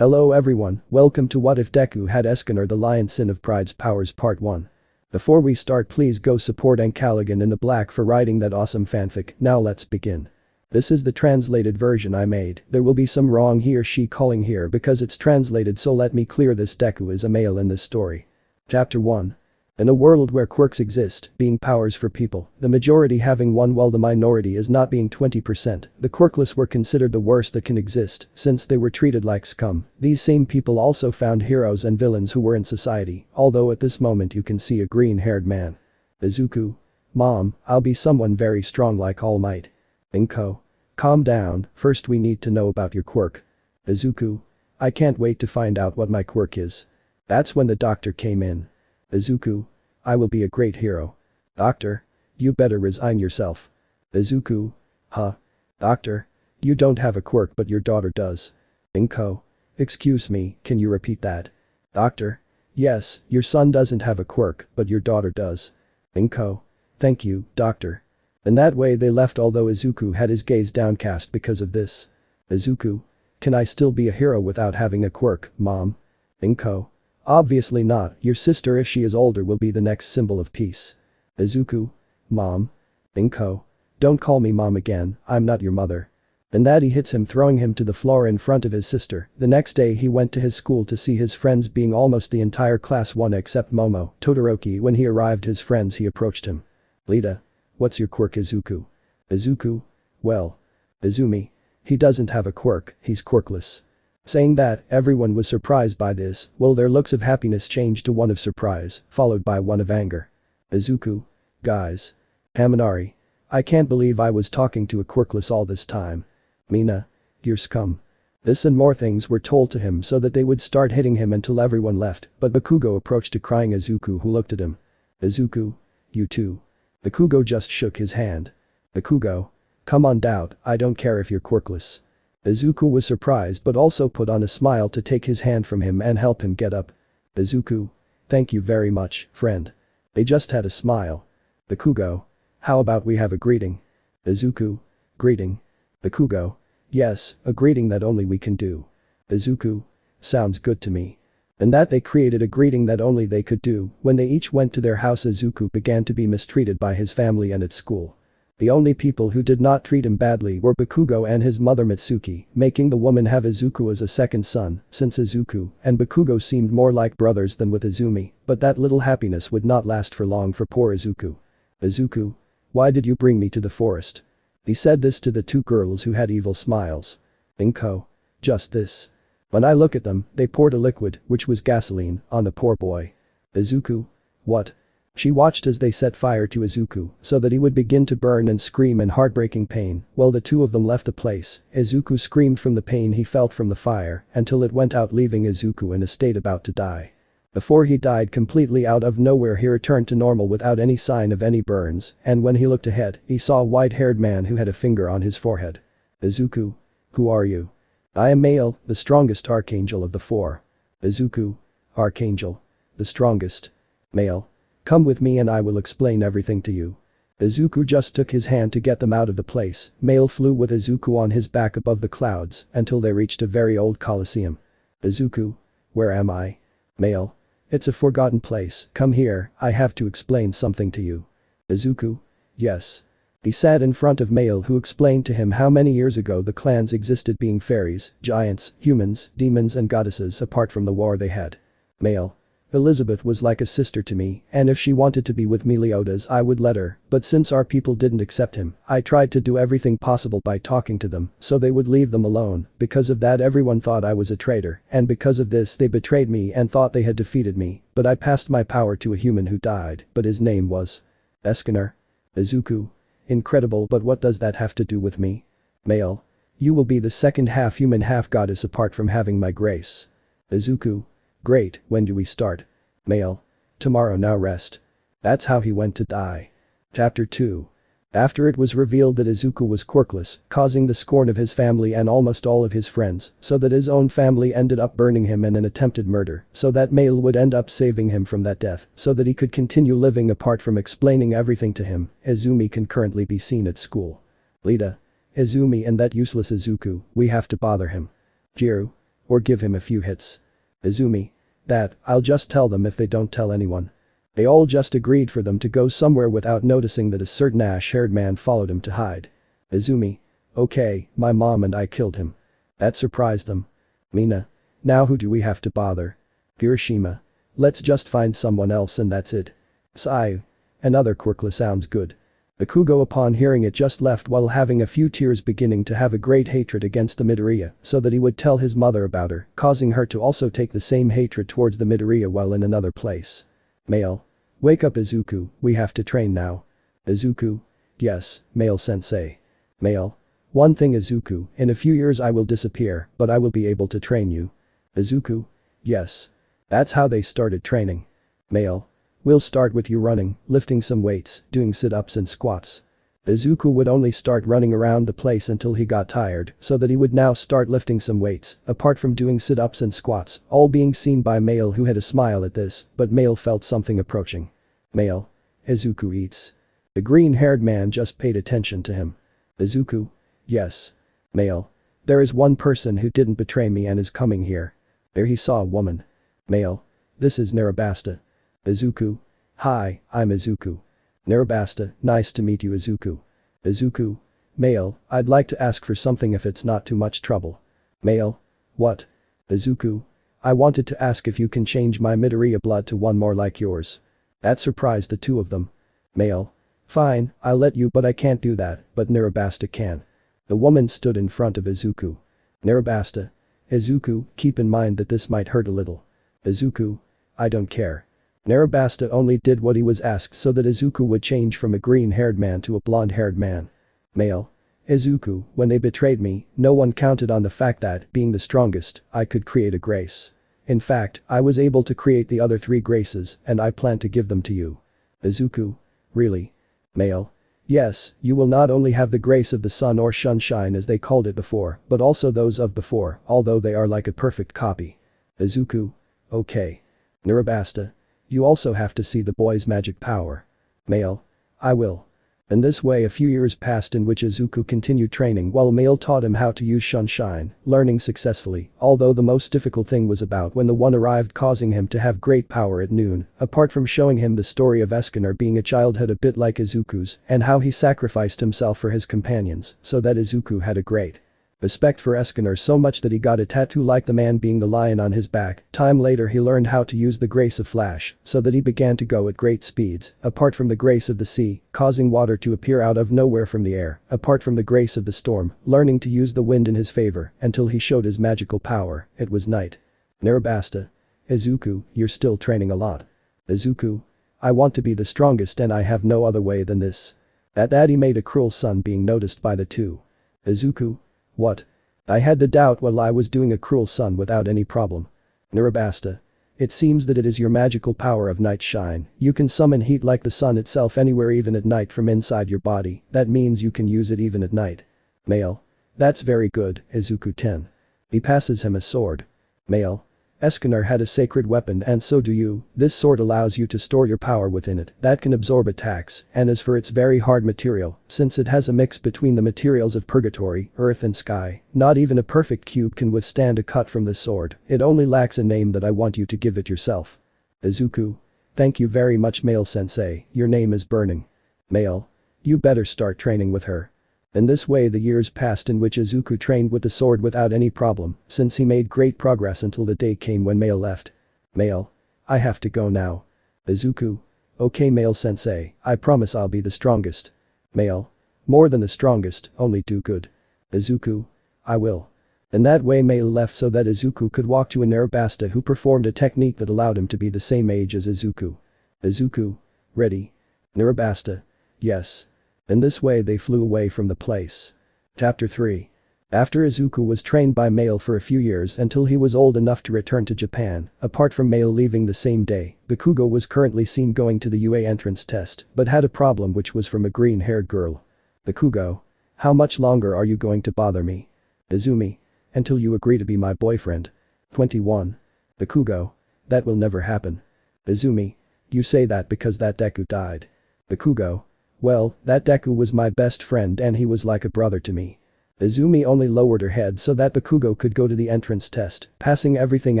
Hello everyone, welcome to What If Deku Had Escanor the Lion Sin of Pride's Powers Part 1. Before we start, please go support ancalagonintheblack for writing that awesome fanfic. Now let's begin. This is the translated version I made. There will be some wrong he or she calling here because it's translated, so let me clear this. Deku is a male in this story. Chapter 1. In a world where quirks exist, being powers for people, the majority having one while the minority is not being 20%, the quirkless were considered the worst that can exist, since they were treated like scum. These same people also found heroes and villains who were in society, although at this moment you can see a green-haired man. Izuku. Mom, I'll be someone very strong like All Might. Inko. Calm down, first we need to know about your quirk. Izuku. I can't wait to find out what my quirk is. That's when the doctor came in. Izuku. I will be a great hero. Doctor. You better resign yourself. Izuku. Huh? Doctor. You don't have a quirk but your daughter does. Inko. Excuse me, can you repeat that? Doctor. Yes, your son doesn't have a quirk but your daughter does. Inko. Thank you, doctor. In that way they left, although Izuku had his gaze downcast because of this. Izuku. Can I still be a hero without having a quirk, Mom? Inko. Obviously not, your sister if she is older will be the next symbol of peace. Izuku. Mom. Inko. Don't call me mom again, I'm not your mother. And that he hits him, throwing him to the floor in front of his sister. The next day he went to his school to see his friends, being almost the entire class 1 except Momo. Todoroki. When he arrived his friends, he approached him. Lita. What's your quirk, Izuku? Izuku. Well. Izumi. He doesn't have a quirk, he's quirkless. Saying that, everyone was surprised by this, while their looks of happiness changed to one of surprise, followed by one of anger. Izuku. Guys. Kaminari. I can't believe I was talking to a quirkless all this time. Mina. You're scum. This and more things were told to him so that they would start hitting him until everyone left, but Bakugo approached a crying Izuku, who looked at him. Izuku. You too. Bakugo just shook his hand. Bakugo. Come on, doubt, I don't care if you're quirkless. Izuku was surprised but also put on a smile to take his hand from him and help him get up. Izuku. Thank you very much, friend. They just had a smile. Bakugo. How about we have a greeting? Izuku. Greeting. Bakugo. Yes, a greeting that only we can do. Izuku. Sounds good to me. And that they created a greeting that only they could do. When they each went to their house, Izuku began to be mistreated by his family and at school. The only people who did not treat him badly were Bakugo and his mother Mitsuki, making the woman have Izuku as a second son, since Izuku and Bakugo seemed more like brothers than with Izumi, but that little happiness would not last for long for poor Izuku. Izuku. Why did you bring me to the forest? He said this to the two girls who had evil smiles. Inko. Just this. When I look at them, they poured a liquid, which was gasoline, on the poor boy. Izuku. What? She watched as they set fire to Izuku so that he would begin to burn and scream in heartbreaking pain. While the two of them left the place, Izuku screamed from the pain he felt from the fire until it went out, leaving Izuku in a state about to die. Before he died completely out of nowhere, he returned to normal without any sign of any burns, and when he looked ahead, he saw a white-haired man who had a finger on his forehead. Izuku. Who are you? I am Male, the strongest archangel of the four. Izuku. Archangel. The strongest. Male. Come with me and I will explain everything to you. Izuku just took his hand to get them out of the place. Male flew with Izuku on his back above the clouds until they reached a very old coliseum. Izuku. Where am I? Male. It's a forgotten place, come here, I have to explain something to you. Izuku. Yes. He sat in front of Male, who explained to him how many years ago the clans existed, being fairies, giants, humans, demons and goddesses, apart from the war they had. Male. Elizabeth was like a sister to me, and if she wanted to be with Meliodas I would let her, but since our people didn't accept him, I tried to do everything possible by talking to them so they would leave them alone. Because of that everyone thought I was a traitor, and because of this they betrayed me and thought they had defeated me, but I passed my power to a human who died, but his name was Escanor. Izuku. Incredible, but what does that have to do with me? Male. You will be the second half human half goddess apart from having my grace. Izuku. Great, when do we start? Male. Tomorrow, now rest. That's how he went to die. Chapter 2. After it was revealed that Izuku was quirkless, causing the scorn of his family and almost all of his friends, so that his own family ended up burning him in an attempted murder, so that Male would end up saving him from that death, so that he could continue living apart from explaining everything to him. Izumi can currently be seen at school. Lita. Izumi and that useless Izuku, we have to bother him. Jiru. Or give him a few hits. Izumi. That, I'll just tell them if they don't tell anyone. They all just agreed for them to go somewhere without noticing that a certain ash-haired man followed him to hide. Izumi. Okay, my mom and I killed him. That surprised them. Mina. Now who do we have to bother? Kirishima. Let's just find someone else and that's it. Sayu. Another quirkless sounds good. Bakugo upon hearing it just left while having a few tears, beginning to have a great hatred against the Midoriya so that he would tell his mother about her, causing her to also take the same hatred towards the Midoriya while in another place. Male. Wake up Izuku, we have to train now. Izuku. Yes, male sensei. Male. One thing Izuku, in a few years I will disappear, but I will be able to train you. Izuku. Yes. That's how they started training. Male. We'll start with you running, lifting some weights, doing sit-ups and squats. Izuku would only start running around the place until he got tired, so that he would now start lifting some weights, apart from doing sit-ups and squats, all being seen by Male, who had a smile at this, but Male felt something approaching. Male. Izuku eats. The green-haired man just paid attention to him. Izuku. Yes. Male. There is one person who didn't betray me and is coming here. There he saw a woman. Male. This is Narabasta. Izuku. Hi, I'm Izuku. Narabasta, nice to meet you Izuku. Izuku. Male, I'd like to ask for something if it's not too much trouble. Male. What? Izuku. I wanted to ask if you can change my Midoriya blood to one more like yours. That surprised the two of them. Male. Fine, I'll let you, but I can't do that, but Narabasta can. The woman stood in front of Izuku. Narabasta. Izuku, keep in mind that this might hurt a little. Izuku. I don't care. Narabasta only did what he was asked so that Izuku would change from a green-haired man to a blonde-haired man. Male. Izuku, when they betrayed me, no one counted on the fact that, being the strongest, I could create a grace. In fact, I was able to create the other 3 graces, and I plan to give them to you. Izuku. Really? Male. Yes, you will not only have the grace of the sun or sunshine as they called it before, but also those of before, although they are like a perfect copy. Izuku. Okay. Narabasta. You also have to see the boy's magic power. Male. I will. In this way a few years passed in which Izuku continued training while Male taught him how to use sunshine, learning successfully, although the most difficult thing was about when the one arrived causing him to have great power at noon, apart from showing him the story of Escanor being a childhood a bit like Izuku's and how he sacrificed himself for his companions so that Izuku had a great respect for Escanor so much that he got a tattoo like the man being the lion on his back. Time later he learned how to use the grace of flash so that he began to go at great speeds, apart from the grace of the sea, causing water to appear out of nowhere from the air, apart from the grace of the storm, learning to use the wind in his favor until he showed his magical power. It was night. Narabasta. Izuku, you're still training a lot. Izuku. I want to be the strongest and I have no other way than this. At that he made a cruel son being noticed by the two. Izuku. What? I had the doubt while I was doing a cruel sun without any problem. Narabasta. It seems that it is your magical power of night shine. You can summon heat like the sun itself anywhere even at night from inside your body. That means you can use it even at night. Male. That's very good, Izuku 10. He passes him a sword. Male. Escanor had a sacred weapon and so do you. This sword allows you to store your power within it that can absorb attacks, and as for its very hard material, since it has a mix between the materials of purgatory, earth and sky, not even a perfect cube can withstand a cut from this sword. It only lacks a name that I want you to give it yourself. Izuku. Thank you very much Male sensei, your name is burning. Male. You better start training with her. In this way the years passed in which Izuku trained with the sword without any problem, since he made great progress until the day came when Male left. Male. I have to go now. Izuku. Okay Male sensei, I promise I'll be the strongest. Male. More than the strongest, only do good. Izuku. I will. In that way Male left so that Izuku could walk to a Narabasta who performed a technique that allowed him to be the same age as Izuku. Izuku. Ready? Narabasta. Yes. In this way they flew away from the place. Chapter 3. After Izuku was trained by Male for a few years until he was old enough to return to Japan, apart from Male leaving the same day, Bakugo was currently seen going to the UA entrance test but had a problem which was from a green-haired girl. Bakugo. How much longer are you going to bother me? Izumi. Until you agree to be my boyfriend. 21. Bakugo. That will never happen. Izumi. You say that because that Deku died. Bakugo. Well, that Deku was my best friend and he was like a brother to me. Izumi only lowered her head so that Bakugo could go to the entrance test, passing everything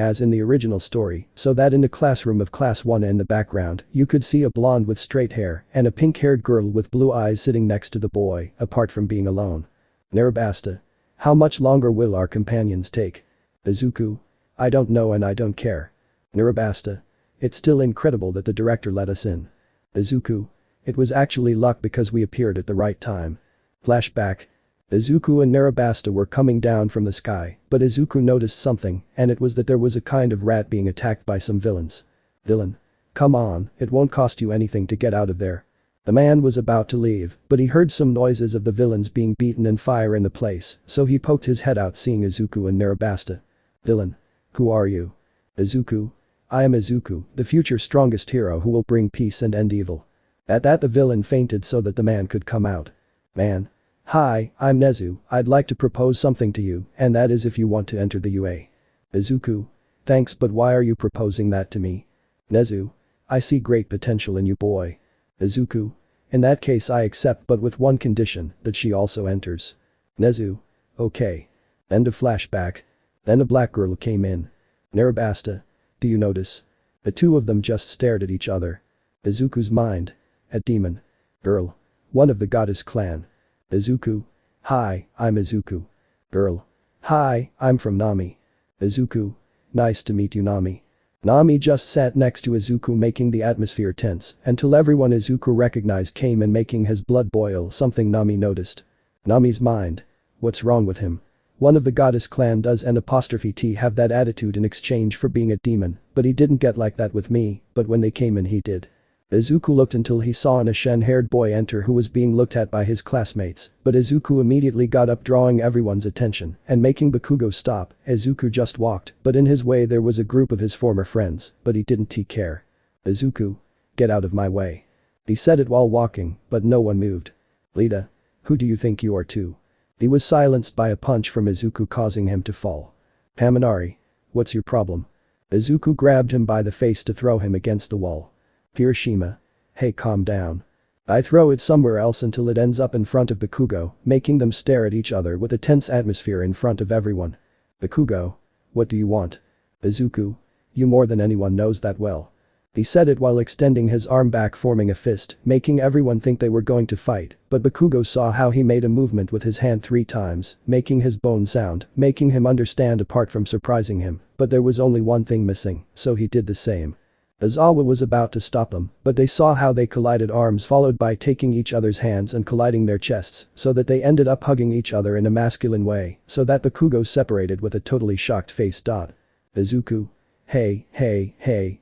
as in the original story, so that in the classroom of class 1 in the background, you could see a blonde with straight hair and a pink-haired girl with blue eyes sitting next to the boy, apart from being alone. Narabasta. How much longer will our companions take? Izuku. I don't know and I don't care. Narabasta. It's still incredible that the director let us in. Izuku. It was actually luck because we appeared at the right time. Flashback. Izuku and Narabasta were coming down from the sky, but Izuku noticed something, and it was that there was a kind of rat being attacked by some villains. Villain. Come on, it won't cost you anything to get out of there. The man was about to leave, but he heard some noises of the villains being beaten and fire in the place, so he poked his head out seeing Izuku and Narabasta. Villain. Who are you? Izuku. I am Izuku, the future strongest hero who will bring peace and end evil. At that the villain fainted so that the man could come out. Man. Hi, I'm Nezu, I'd like to propose something to you, and that is if you want to enter the UA. Izuku. Thanks, but why are you proposing that to me? Nezu. I see great potential in you, boy. Izuku. In that case I accept, but with one condition, that she also enters. Nezu. Okay. End of flashback. Then a black girl came in. Narabasta. Do you notice? The two of them just stared at each other. Izuku's mind. A demon. Girl. One of the goddess clan. Izuku. Hi, I'm Izuku. Girl. Hi, I'm from Nami. Izuku. Nice to meet you, Nami. Nami just sat next to Izuku, making the atmosphere tense until everyone Izuku recognized came and making his blood boil, something Nami noticed. Nami's mind. What's wrong with him? One of the goddess clan does and apostrophe T have that attitude in exchange for being a demon, but he didn't get like that with me, but when they came in he did. Izuku looked until he saw an Ashen-haired boy enter who was being looked at by his classmates, but Izuku immediately got up, drawing everyone's attention and making Bakugo stop. Izuku just walked, but in his way there was a group of his former friends, but he didn't care. Izuku. Get out of my way. He said it while walking, but no one moved. Lita. Who do you think you are too? He was silenced by a punch from Izuku, causing him to fall. Kaminari. What's your problem? Izuku grabbed him by the face to throw him against the wall. Hiroshima. Hey, calm down. I throw it somewhere else until it ends up in front of Bakugo, making them stare at each other with a tense atmosphere in front of everyone. Bakugo. What do you want? Izuku. You more than anyone knows that well. He said it while extending his arm back, forming a fist, making everyone think they were going to fight, but Bakugo saw how he made a movement with his hand 3 times, making his bone sound, making him understand apart from surprising him, but there was only one thing missing, so he did the same. Aizawa was about to stop them, but they saw how they collided arms, followed by taking each other's hands and colliding their chests, so that they ended up hugging each other in a masculine way, so that Bakugo separated with a totally shocked face. Izuku. Hey,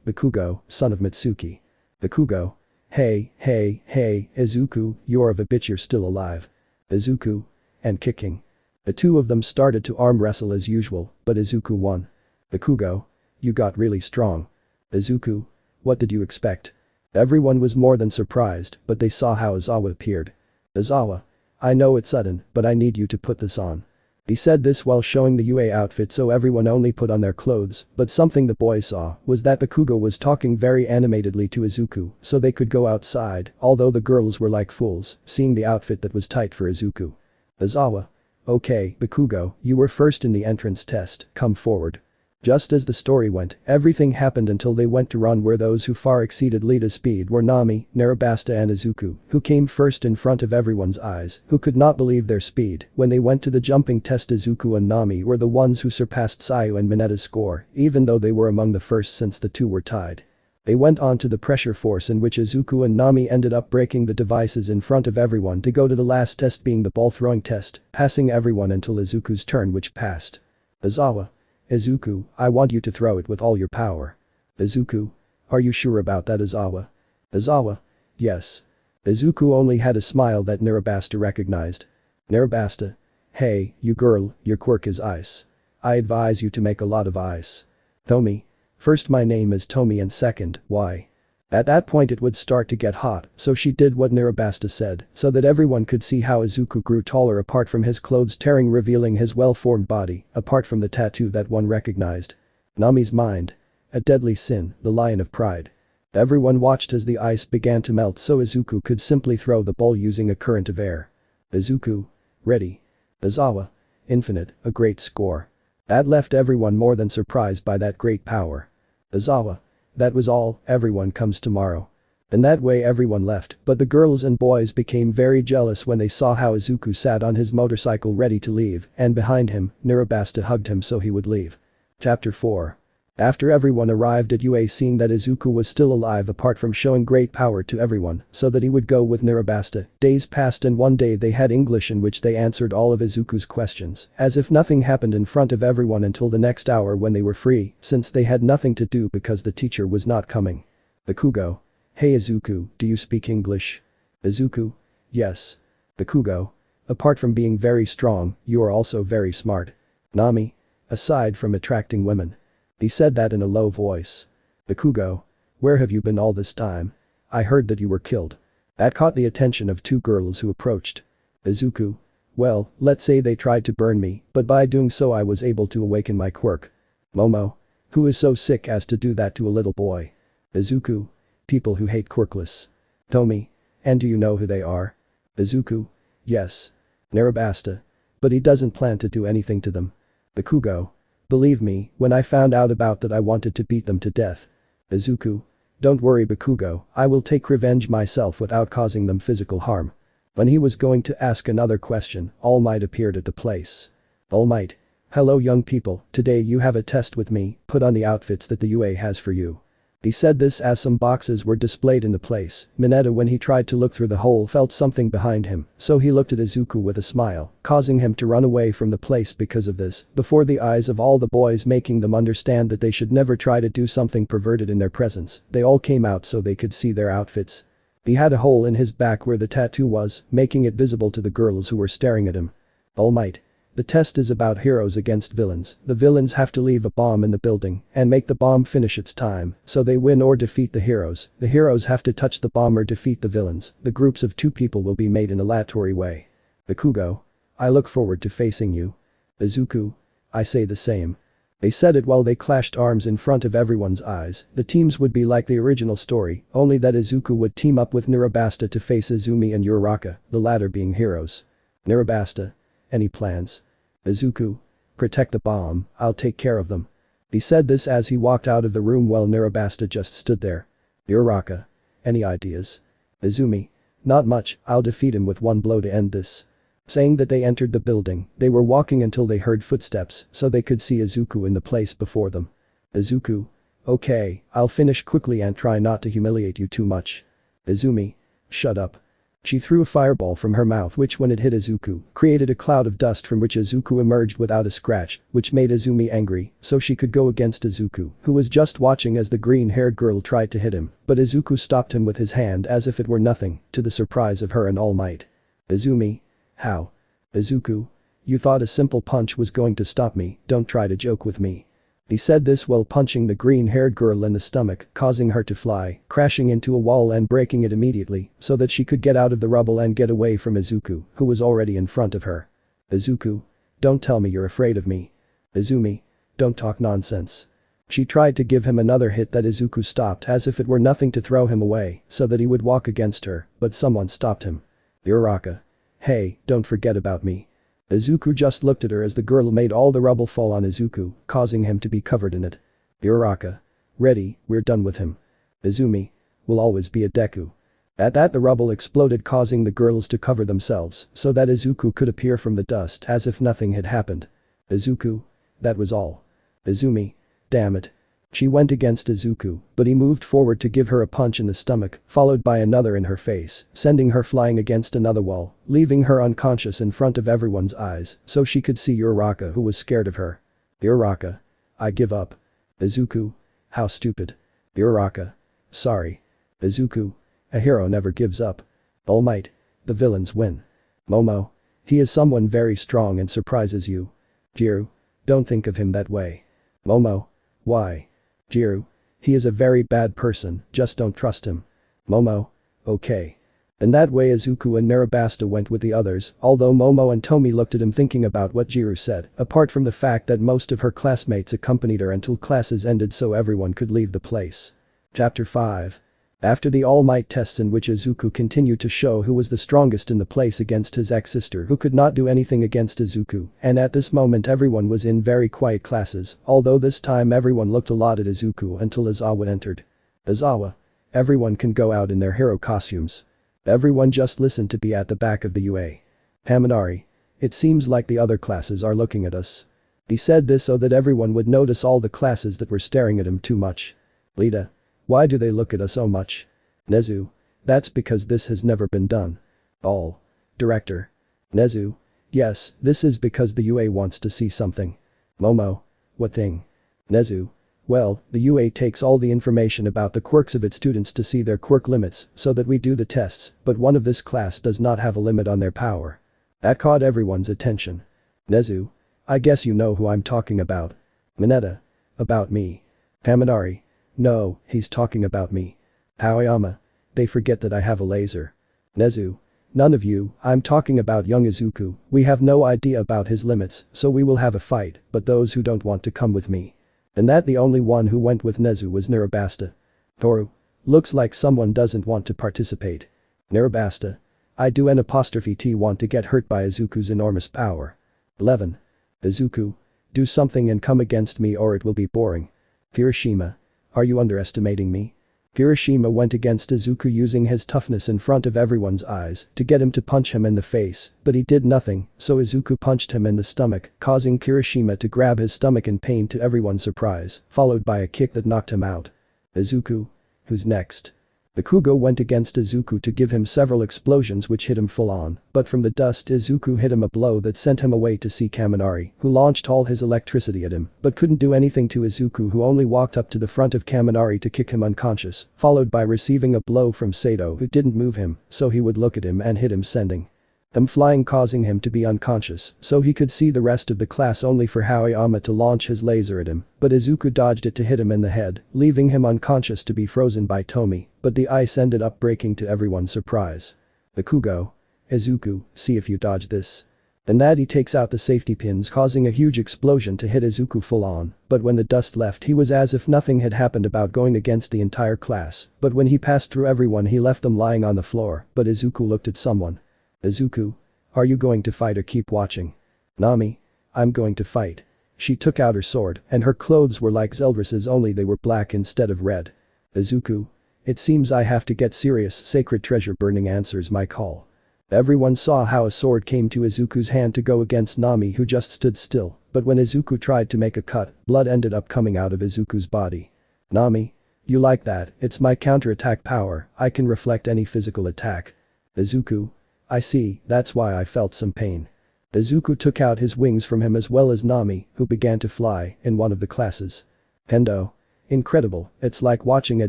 Bakugo, son of Mitsuki. Bakugo. Hey, Izuku, you're of a bitch, you're still alive. Izuku. And kicking. The two of them started to arm wrestle as usual, but Izuku won. Bakugo. You got really strong. Izuku. What did you expect? Everyone was more than surprised, but they saw how Aizawa appeared. Aizawa. I know it's sudden, but I need you to put this on. He said this while showing the UA outfit, so everyone only put on their clothes, but something the boy saw was that Bakugo was talking very animatedly to Izuku so they could go outside, although the girls were like fools, seeing the outfit that was tight for Izuku. Aizawa. Okay, Bakugo, you were first in the entrance test, come forward. Just as the story went, everything happened until they went to run, where those who far exceeded Lita's speed were Nami, Narabasta and Izuku, who came first in front of everyone's eyes, who could not believe their speed. When they went to the jumping test, Izuku and Nami were the ones who surpassed Sayu and Mineta's score, even though they were among the first since the two were tied. They went on to the pressure force, in which Izuku and Nami ended up breaking the devices in front of everyone to go to the last test, being the ball throwing test, passing everyone until Izuku's turn, which passed. Aizawa. Izuku, I want you to throw it with all your power. Izuku. Are you sure about that, Aizawa? Aizawa. Yes. Izuku only had a smile that Narabasta recognized. Narabasta. Hey, you girl, your quirk is ice. I advise you to make a lot of ice. Tomi. First, my name is Tomi, and second, why? At that point it would start to get hot, so she did what Narabasta said, so that everyone could see how Izuku grew taller apart from his clothes tearing, revealing his well-formed body, apart from the tattoo that one recognized. Nami's mind. A deadly sin, the lion of pride. Everyone watched as the ice began to melt, so Izuku could simply throw the ball using a current of air. Izuku. Ready. Izawa. Infinite, a great score. That left everyone more than surprised by that great power. Izawa. That was all, everyone comes tomorrow. In that way everyone left, but the girls and boys became very jealous when they saw how Izuku sat on his motorcycle ready to leave, and behind him, Nirabasta hugged him so he would leave. Chapter 4. After everyone arrived at UA, seeing that Izuku was still alive apart from showing great power to everyone so that he would go with Nirabasta, days passed and one day they had English in which they answered all of Izuku's questions as if nothing happened in front of everyone until the next hour when they were free since they had nothing to do because the teacher was not coming. Bakugo. Hey Izuku, do you speak English? Izuku. Yes. Bakugo. Apart from being very strong, you are also very smart. Nami. Aside from attracting women. He said that in a low voice. Bakugo. Where have you been all this time? I heard that you were killed. That caught the attention of two girls who approached. Izuku. Well, let's say they tried to burn me, but by doing so I was able to awaken my quirk. Momo. Who is so sick as to do that to a little boy? Izuku. People who hate quirkless. Tomi. And do you know who they are? Izuku. Yes. Nirabasta. But he doesn't plan to do anything to them. Bakugo. Believe me, when I found out about that I wanted to beat them to death. Izuku. Don't worry Bakugo, I will take revenge myself without causing them physical harm. When he was going to ask another question, All Might appeared at the place. All Might. Hello young people, today you have a test with me, put on the outfits that the UA has for you. He said this as some boxes were displayed in the place. Mineta, when he tried to look through the hole, felt something behind him, so he looked at Izuku with a smile, causing him to run away from the place because of this, before the eyes of all the boys, making them understand that they should never try to do something perverted in their presence. They all came out so they could see their outfits. He had a hole in his back where the tattoo was, making it visible to the girls who were staring at him. All Might. The test is about heroes against villains. The villains have to leave a bomb in the building and make the bomb finish its time, so they win or defeat the heroes. The heroes have to touch the bomb or defeat the villains. The groups of two people will be made in a aleatory way. Bakugo. I look forward to facing you. Izuku. I say the same. They said it while they clashed arms in front of everyone's eyes. The teams would be like the original story, only that Izuku would team up with Nirabasta to face Izumi and Uraraka, the latter being heroes. Nirabasta. Any plans? Izuku. Protect the bomb, I'll take care of them. He said this as he walked out of the room while Nirabasta just stood there. Uraraka. Any ideas? Izumi. Not much, I'll defeat him with one blow to end this. Saying that they entered the building, they were walking until they heard footsteps so they could see Izuku in the place before them. Izuku. Okay, I'll finish quickly and try not to humiliate you too much. Izumi. Shut up. She threw a fireball from her mouth which when it hit Izuku, created a cloud of dust from which Izuku emerged without a scratch, which made Izumi angry, so she could go against Izuku, who was just watching as the green-haired girl tried to hit him, but Izuku stopped him with his hand as if it were nothing, to the surprise of her and All Might. Izumi. How? Izuku. You thought a simple punch was going to stop me, don't try to joke with me. He said this while punching the green-haired girl in the stomach, causing her to fly, crashing into a wall and breaking it immediately, so that she could get out of the rubble and get away from Izuku, who was already in front of her. Izuku. Don't tell me you're afraid of me. Izumi. Don't talk nonsense. She tried to give him another hit that Izuku stopped as if it were nothing to throw him away, so that he would walk against her, but someone stopped him. Uraraka. Hey, don't forget about me. Izuku just looked at her as the girl made all the rubble fall on Izuku, causing him to be covered in it. Uraraka. Ready, we're done with him. Izumi. Will always be a Deku. At that the rubble exploded, causing the girls to cover themselves so that Izuku could appear from the dust as if nothing had happened. Izuku. That was all. Izumi. Damn it. She went against Izuku, but he moved forward to give her a punch in the stomach, followed by another in her face, sending her flying against another wall, leaving her unconscious in front of everyone's eyes, so she could see Uraraka, who was scared of her. Uraraka. I give up. Izuku. How stupid. Uraraka. Sorry. Izuku. A hero never gives up. All Might. The villains win. Momo. He is someone very strong and surprises you. Jiru. Don't think of him that way. Momo. Why? Jiru. He is a very bad person, just don't trust him. Momo. Okay. In that way Izuku and Nirabasta went with the others, although Momo and Tomi looked at him thinking about what Jiru said, apart from the fact that most of her classmates accompanied her until classes ended so everyone could leave the place. Chapter 5. After the All Might tests in which Izuku continued to show who was the strongest in the place against his ex-sister who could not do anything against Izuku, and at this moment everyone was in very quiet classes, although this time everyone looked a lot at Izuku until Izawa entered. Izawa. Everyone can go out in their hero costumes. Everyone just listened to be at the back of the UA. Haminari. It seems like the other classes are looking at us. He said this so that everyone would notice all the classes that were staring at him too much. Lita. Why do they look at us so much? Nezu. That's because this has never been done. All. Director. Nezu. Yes, this is because the UA wants to see something. Momo. What thing? Nezu. Well, the UA takes all the information about the quirks of its students to see their quirk limits so that we do the tests, but one of this class does not have a limit on their power. That caught everyone's attention. Nezu. I guess you know who I'm talking about. Mineta. About me. Haminari. No, he's talking about me. Aoyama. They forget that I have a laser. Nezu. None of you, I'm talking about young Izuku, we have no idea about his limits, so we will have a fight, but those who don't want to come with me. And that the only one who went with Nezu was Narabasta. Toru. Looks like someone doesn't want to participate. Narabasta. I do N''T want to get hurt by Izuku's enormous power. 11. Izuku. Do something and come against me or it will be boring. Hiroshima. Are you underestimating me? Hiroshima went against Izuku using his toughness in front of everyone's eyes to get him to punch him in the face, but he did nothing, so Izuku punched him in the stomach, causing Hiroshima to grab his stomach in pain to everyone's surprise, followed by a kick that knocked him out. Izuku. Who's next? Bakugo went against Izuku to give him several explosions which hit him full on, but from the dust Izuku hit him a blow that sent him away to see Kaminari, who launched all his electricity at him, but couldn't do anything to Izuku who only walked up to the front of Kaminari to kick him unconscious, followed by receiving a blow from Sato who didn't move him, so he would look at him and hit him sending him flying causing him to be unconscious, so he could see the rest of the class only for Aoyama to launch his laser at him, but Izuku dodged it to hit him in the head, leaving him unconscious to be frozen by Tomi, but the ice ended up breaking to everyone's surprise. Bakugo. Izuku, see if you dodge this. And that he takes out the safety pins causing a huge explosion to hit Izuku full on, but when the dust left he was as if nothing had happened about going against the entire class, but when he passed through everyone he left them lying on the floor, but Izuku looked at someone. Izuku. Are you going to fight or keep watching? Nami. I'm going to fight. She took out her sword, and her clothes were like Zeldris's only they were black instead of red. Izuku. It seems I have to get serious. Sacred treasure burning answers my call. Everyone saw how a sword came to Izuku's hand to go against Nami who just stood still, but when Izuku tried to make a cut, blood ended up coming out of Izuku's body. Nami. You like that? It's my counterattack power, I can reflect any physical attack. Izuku. I see, that's why I felt some pain. Izuku took out his wings from him as well as Nami, who began to fly in one of the classes. Hendo. Incredible, it's like watching a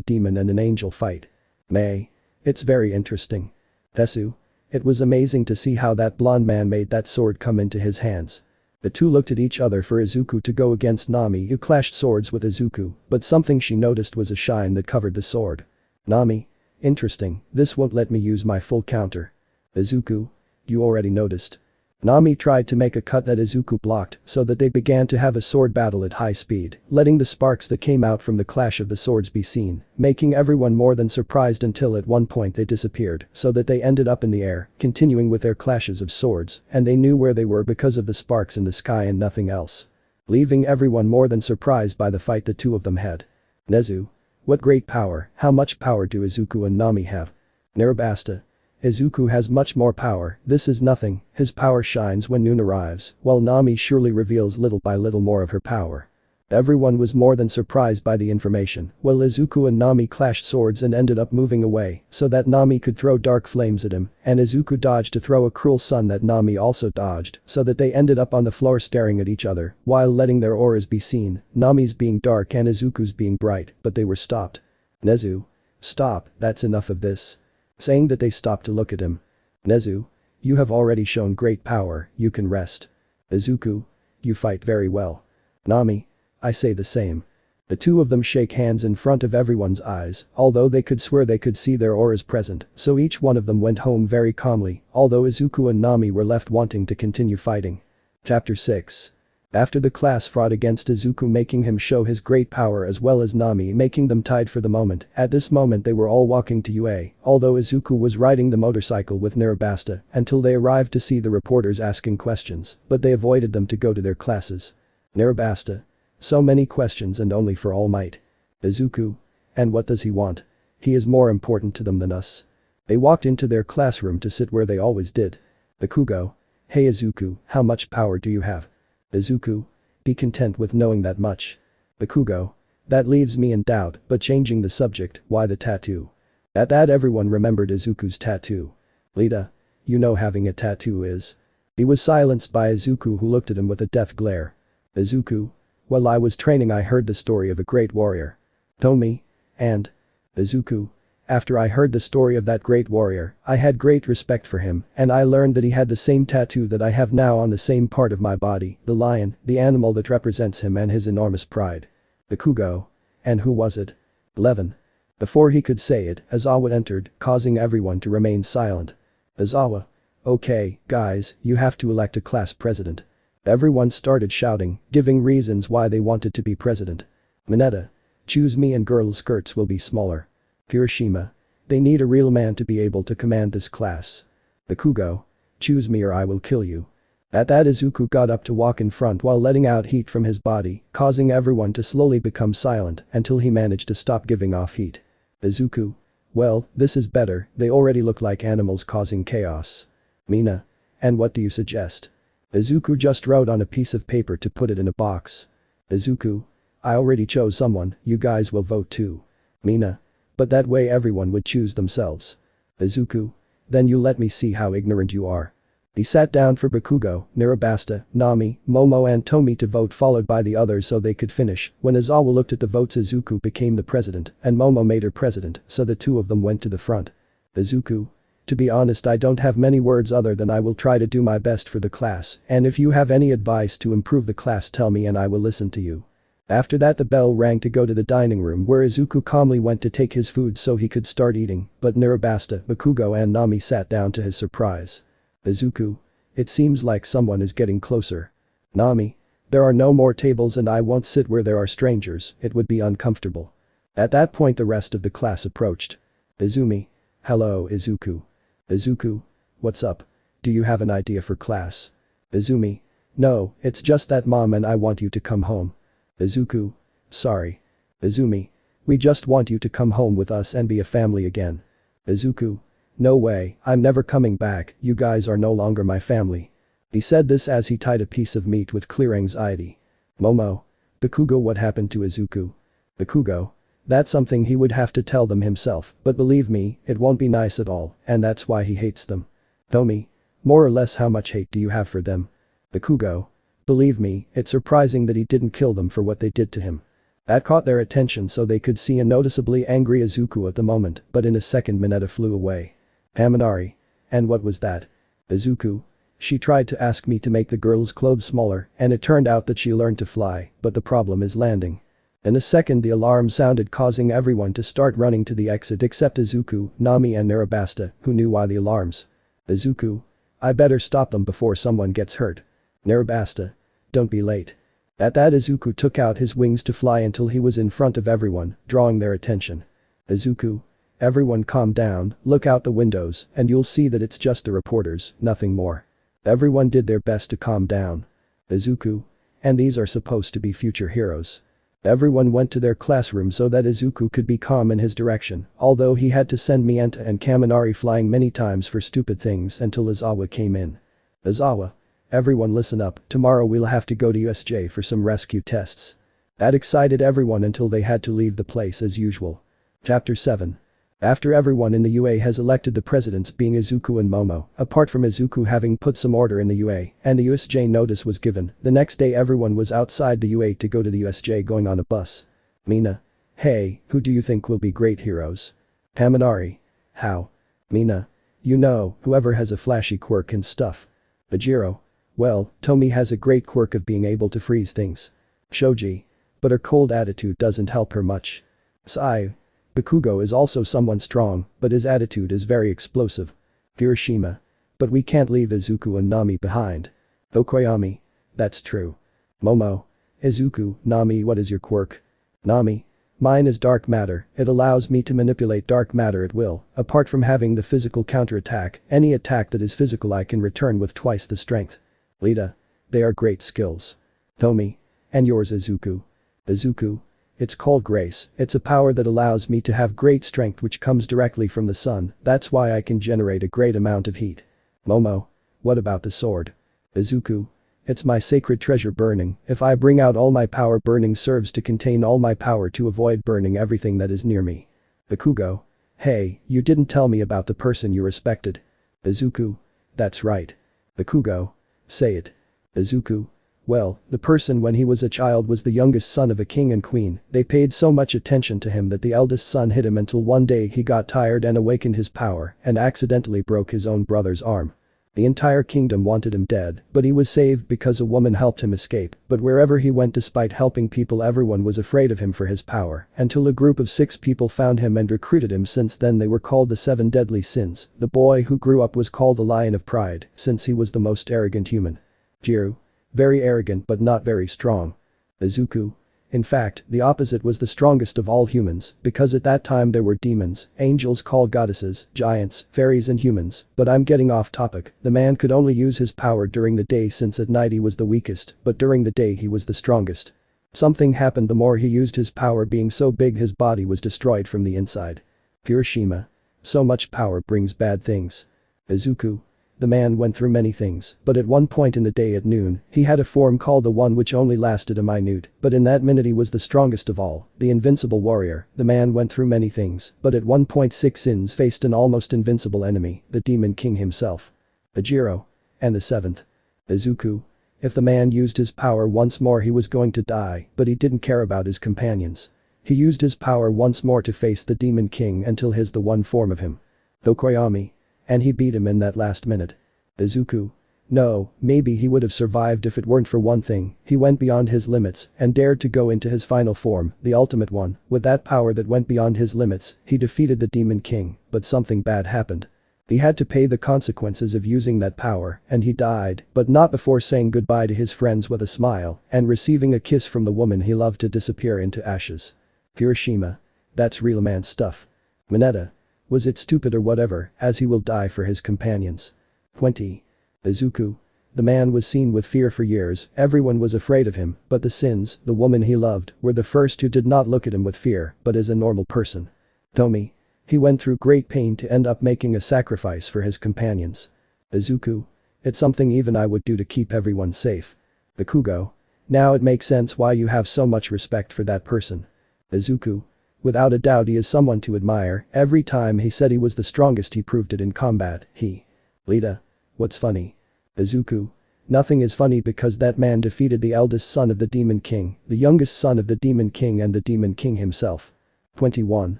demon and an angel fight. Mei. It's very interesting. Tesu. It was amazing to see how that blonde man made that sword come into his hands. The two looked at each other for Izuku to go against Nami who clashed swords with Izuku, but something she noticed was a shine that covered the sword. Nami. Interesting, this won't let me use my full counter. Izuku. You already noticed. Nami tried to make a cut that Izuku blocked so that they began to have a sword battle at high speed, letting the sparks that came out from the clash of the swords be seen, making everyone more than surprised until at one point they disappeared so that they ended up in the air, continuing with their clashes of swords, and they knew where they were because of the sparks in the sky and nothing else. Leaving everyone more than surprised by the fight the two of them had. Nezu. What great power, how much power do Izuku and Nami have? Narabasta. Izuku has much more power, this is nothing, his power shines when noon arrives, while Nami surely reveals little by little more of her power. Everyone was more than surprised by the information, while Izuku and Nami clashed swords and ended up moving away so that Nami could throw dark flames at him, and Izuku dodged to throw a cruel sun that Nami also dodged so that they ended up on the floor staring at each other while letting their auras be seen, Nami's being dark and Izuku's being bright, but they were stopped. Nezu. Stop, that's enough of this. Saying that they stopped to look at him. Nezu. You have already shown great power, you can rest. Izuku. You fight very well. Nami. I say the same. The two of them shake hands in front of everyone's eyes, although they could swear they could see their auras present, so each one of them went home very calmly, although Izuku and Nami were left wanting to continue fighting. Chapter 6. After the class fought against Izuku, making him show his great power, as well as Nami, making them tied for the moment. At this moment they were all walking to UA, although Izuku was riding the motorcycle with Narabasta until they arrived to see the reporters asking questions, but they avoided them to go to their classes. Narabasta. So many questions and only for All Might. Izuku. And what does he want? He is more important to them than us. They walked into their classroom to sit where they always did. Bakugo. Hey Izuku, how much power do you have? Izuku. Be content with knowing that much. Bakugo. That leaves me in doubt, but changing the subject, why the tattoo? At that everyone remembered Izuku's tattoo. Lita. You know having a tattoo is. He was silenced by Izuku, who looked at him with a death glare. Izuku. While I was training I heard the story of a great warrior. Tomi. And. Izuku. After I heard the story of that great warrior, I had great respect for him, and I learned that he had the same tattoo that I have now on the same part of my body, the lion, the animal that represents him and his enormous pride. Bakugo. And who was it? 11. Before he could say it, Aizawa entered, causing everyone to remain silent. Aizawa. Okay, guys, you have to elect a class president. Everyone started shouting, giving reasons why they wanted to be president. Mineta. Choose me and girls' skirts will be smaller. Kirishima. They need a real man to be able to command this class. Bakugo. Choose me or I will kill you. At that Izuku got up to walk in front while letting out heat from his body, causing everyone to slowly become silent until he managed to stop giving off heat. Izuku. Well, this is better, they already look like animals causing chaos. Mina. And what do you suggest? Izuku just wrote on a piece of paper to put it in a box. Izuku. I already chose someone, you guys will vote too. Mina. But that way everyone would choose themselves. Izuku. Then you let me see how ignorant you are. He sat down for Bakugo, Narabasta, Nami, Momo and Tomi to vote, followed by the others so they could finish. When Aizawa looked at the votes, Izuku became the president and Momo made her president, so the two of them went to the front. Izuku. To be honest, I don't have many words other than I will try to do my best for the class, and if you have any advice to improve the class tell me and I will listen to you. After that the bell rang to go to the dining room, where Izuku calmly went to take his food so he could start eating, but Narabasta, Bakugo and Nami sat down to his surprise. Izuku. It seems like someone is getting closer. Nami. There are no more tables and I won't sit where there are strangers, it would be uncomfortable. At that point the rest of the class approached. Izumi. Hello Izuku. Izuku. What's up? Do you have an idea for class? Izumi. No, it's just that mom and I want you to come home. Izuku. Sorry. Izumi. We just want you to come home with us and be a family again. Izuku. No way, I'm never coming back, you guys are no longer my family. He said this as he tied a piece of meat with clear anxiety. Momo. Bakugo, what happened to Izuku? Bakugo. That's something he would have to tell them himself, but believe me, it won't be nice at all, and that's why he hates them. Tomi. More or less how much hate do you have for them? Bakugo. Believe me, it's surprising that he didn't kill them for what they did to him. That caught their attention so they could see a noticeably angry Izuku at the moment, but in a second Mineta flew away. Haminari. And what was that? Izuku. She tried to ask me to make the girl's clothes smaller, and it turned out that she learned to fly, but the problem is landing. In a second the alarm sounded, causing everyone to start running to the exit except Izuku, Nami and Narabasta, who knew why the alarms. Izuku. I better stop them before someone gets hurt. Narabasta. Don't be late. At that Izuku took out his wings to fly until he was in front of everyone, drawing their attention. Izuku. Everyone calm down, look out the windows, and you'll see that it's just the reporters, nothing more. Everyone did their best to calm down. Izuku. And these are supposed to be future heroes. Everyone went to their classroom so that Izuku could be calm in his direction, although he had to send Mienta and Kaminari flying many times for stupid things until Aizawa came in. Aizawa. Everyone listen up, tomorrow we'll have to go to USJ for some rescue tests. That excited everyone until they had to leave the place as usual. Chapter 7. After everyone in the UA has elected the presidents, being Izuku and Momo, apart from Izuku having put some order in the UA, and the USJ notice was given, the next day everyone was outside the UA to go to the USJ going on a bus. Mina. Hey, who do you think will be great heroes? Kaminari. How? Mina. You know, whoever has a flashy quirk and stuff. Bajiro. Well, Tomi has a great quirk of being able to freeze things. Shoji. But her cold attitude doesn't help her much. Sai. Bakugo is also someone strong, but his attitude is very explosive. Kirishima. But we can't leave Izuku and Nami behind. Okoyami. That's true. Momo. Izuku, Nami, what is your quirk? Nami. Mine is dark matter, it allows me to manipulate dark matter at will, apart from having the physical counterattack, any attack that is physical I can return with twice the strength. Lita. They are great skills. Tomi. And yours Izuku? Izuku. It's called grace, it's a power that allows me to have great strength which comes directly from the sun, that's why I can generate a great amount of heat. Momo. What about the sword? Izuku. It's my sacred treasure burning, if I bring out all my power burning serves to contain all my power to avoid burning everything that is near me. Bakugo. Hey, you didn't tell me about the person you respected. Izuku. That's right. Bakugo. Say it. Izuku. Well, the person when he was a child was the youngest son of a king and queen, they paid so much attention to him that the eldest son hid him until one day he got tired and awakened his power and accidentally broke his own brother's arm. The entire kingdom wanted him dead, but he was saved because a woman helped him escape, but wherever he went despite helping people everyone was afraid of him for his power, until a group of 6 people found him and recruited him since then they were called the 7 deadly sins, the boy who grew up was called the Lion of Pride, since he was the most arrogant human. Jiru. Very arrogant but not very strong. Izuku. In fact, the opposite was the strongest of all humans, because at that time there were demons, angels called goddesses, giants, fairies and humans, but I'm getting off topic, the man could only use his power during the day since at night he was the weakest, but during the day he was the strongest. Something happened the more he used his power being so big his body was destroyed from the inside. Hiroshima. So much power brings bad things. Izuku. The man went through many things, but at one point in the day at noon, he had a form called the One which only lasted a minute, but in that minute he was the strongest of all, the invincible warrior, the man went through many things, but at one point 6 sins faced an almost invincible enemy, the Demon King himself. Ajiro. And the 7th. Izuku. If the man used his power once more he was going to die, but he didn't care about his companions. He used his power once more to face the Demon King until his the one form of him. Dokoyami. And he beat him in that last minute. Izuku. No, maybe he would have survived if it weren't for one thing, he went beyond his limits and dared to go into his final form, the ultimate one, with that power that went beyond his limits, he defeated the Demon King, but something bad happened. He had to pay the consequences of using that power and he died, but not before saying goodbye to his friends with a smile and receiving a kiss from the woman he loved to disappear into ashes. Hiroshima. That's real man stuff. Mineta. Was it stupid or whatever, as he will die for his companions. 20. Izuku. The man was seen with fear for years, everyone was afraid of him, but the sins, the woman he loved, were the first who did not look at him with fear, but as a normal person. Tomi. He went through great pain to end up making a sacrifice for his companions. Izuku. It's something even I would do to keep everyone safe. Bakugo. Now it makes sense why you have so much respect for that person. Izuku. Without a doubt he is someone to admire, every time he said he was the strongest he proved it in combat, he. Lita. What's funny? Izuku. Nothing is funny because that man defeated the eldest son of the Demon King, the youngest son of the Demon King and the Demon King himself. 21.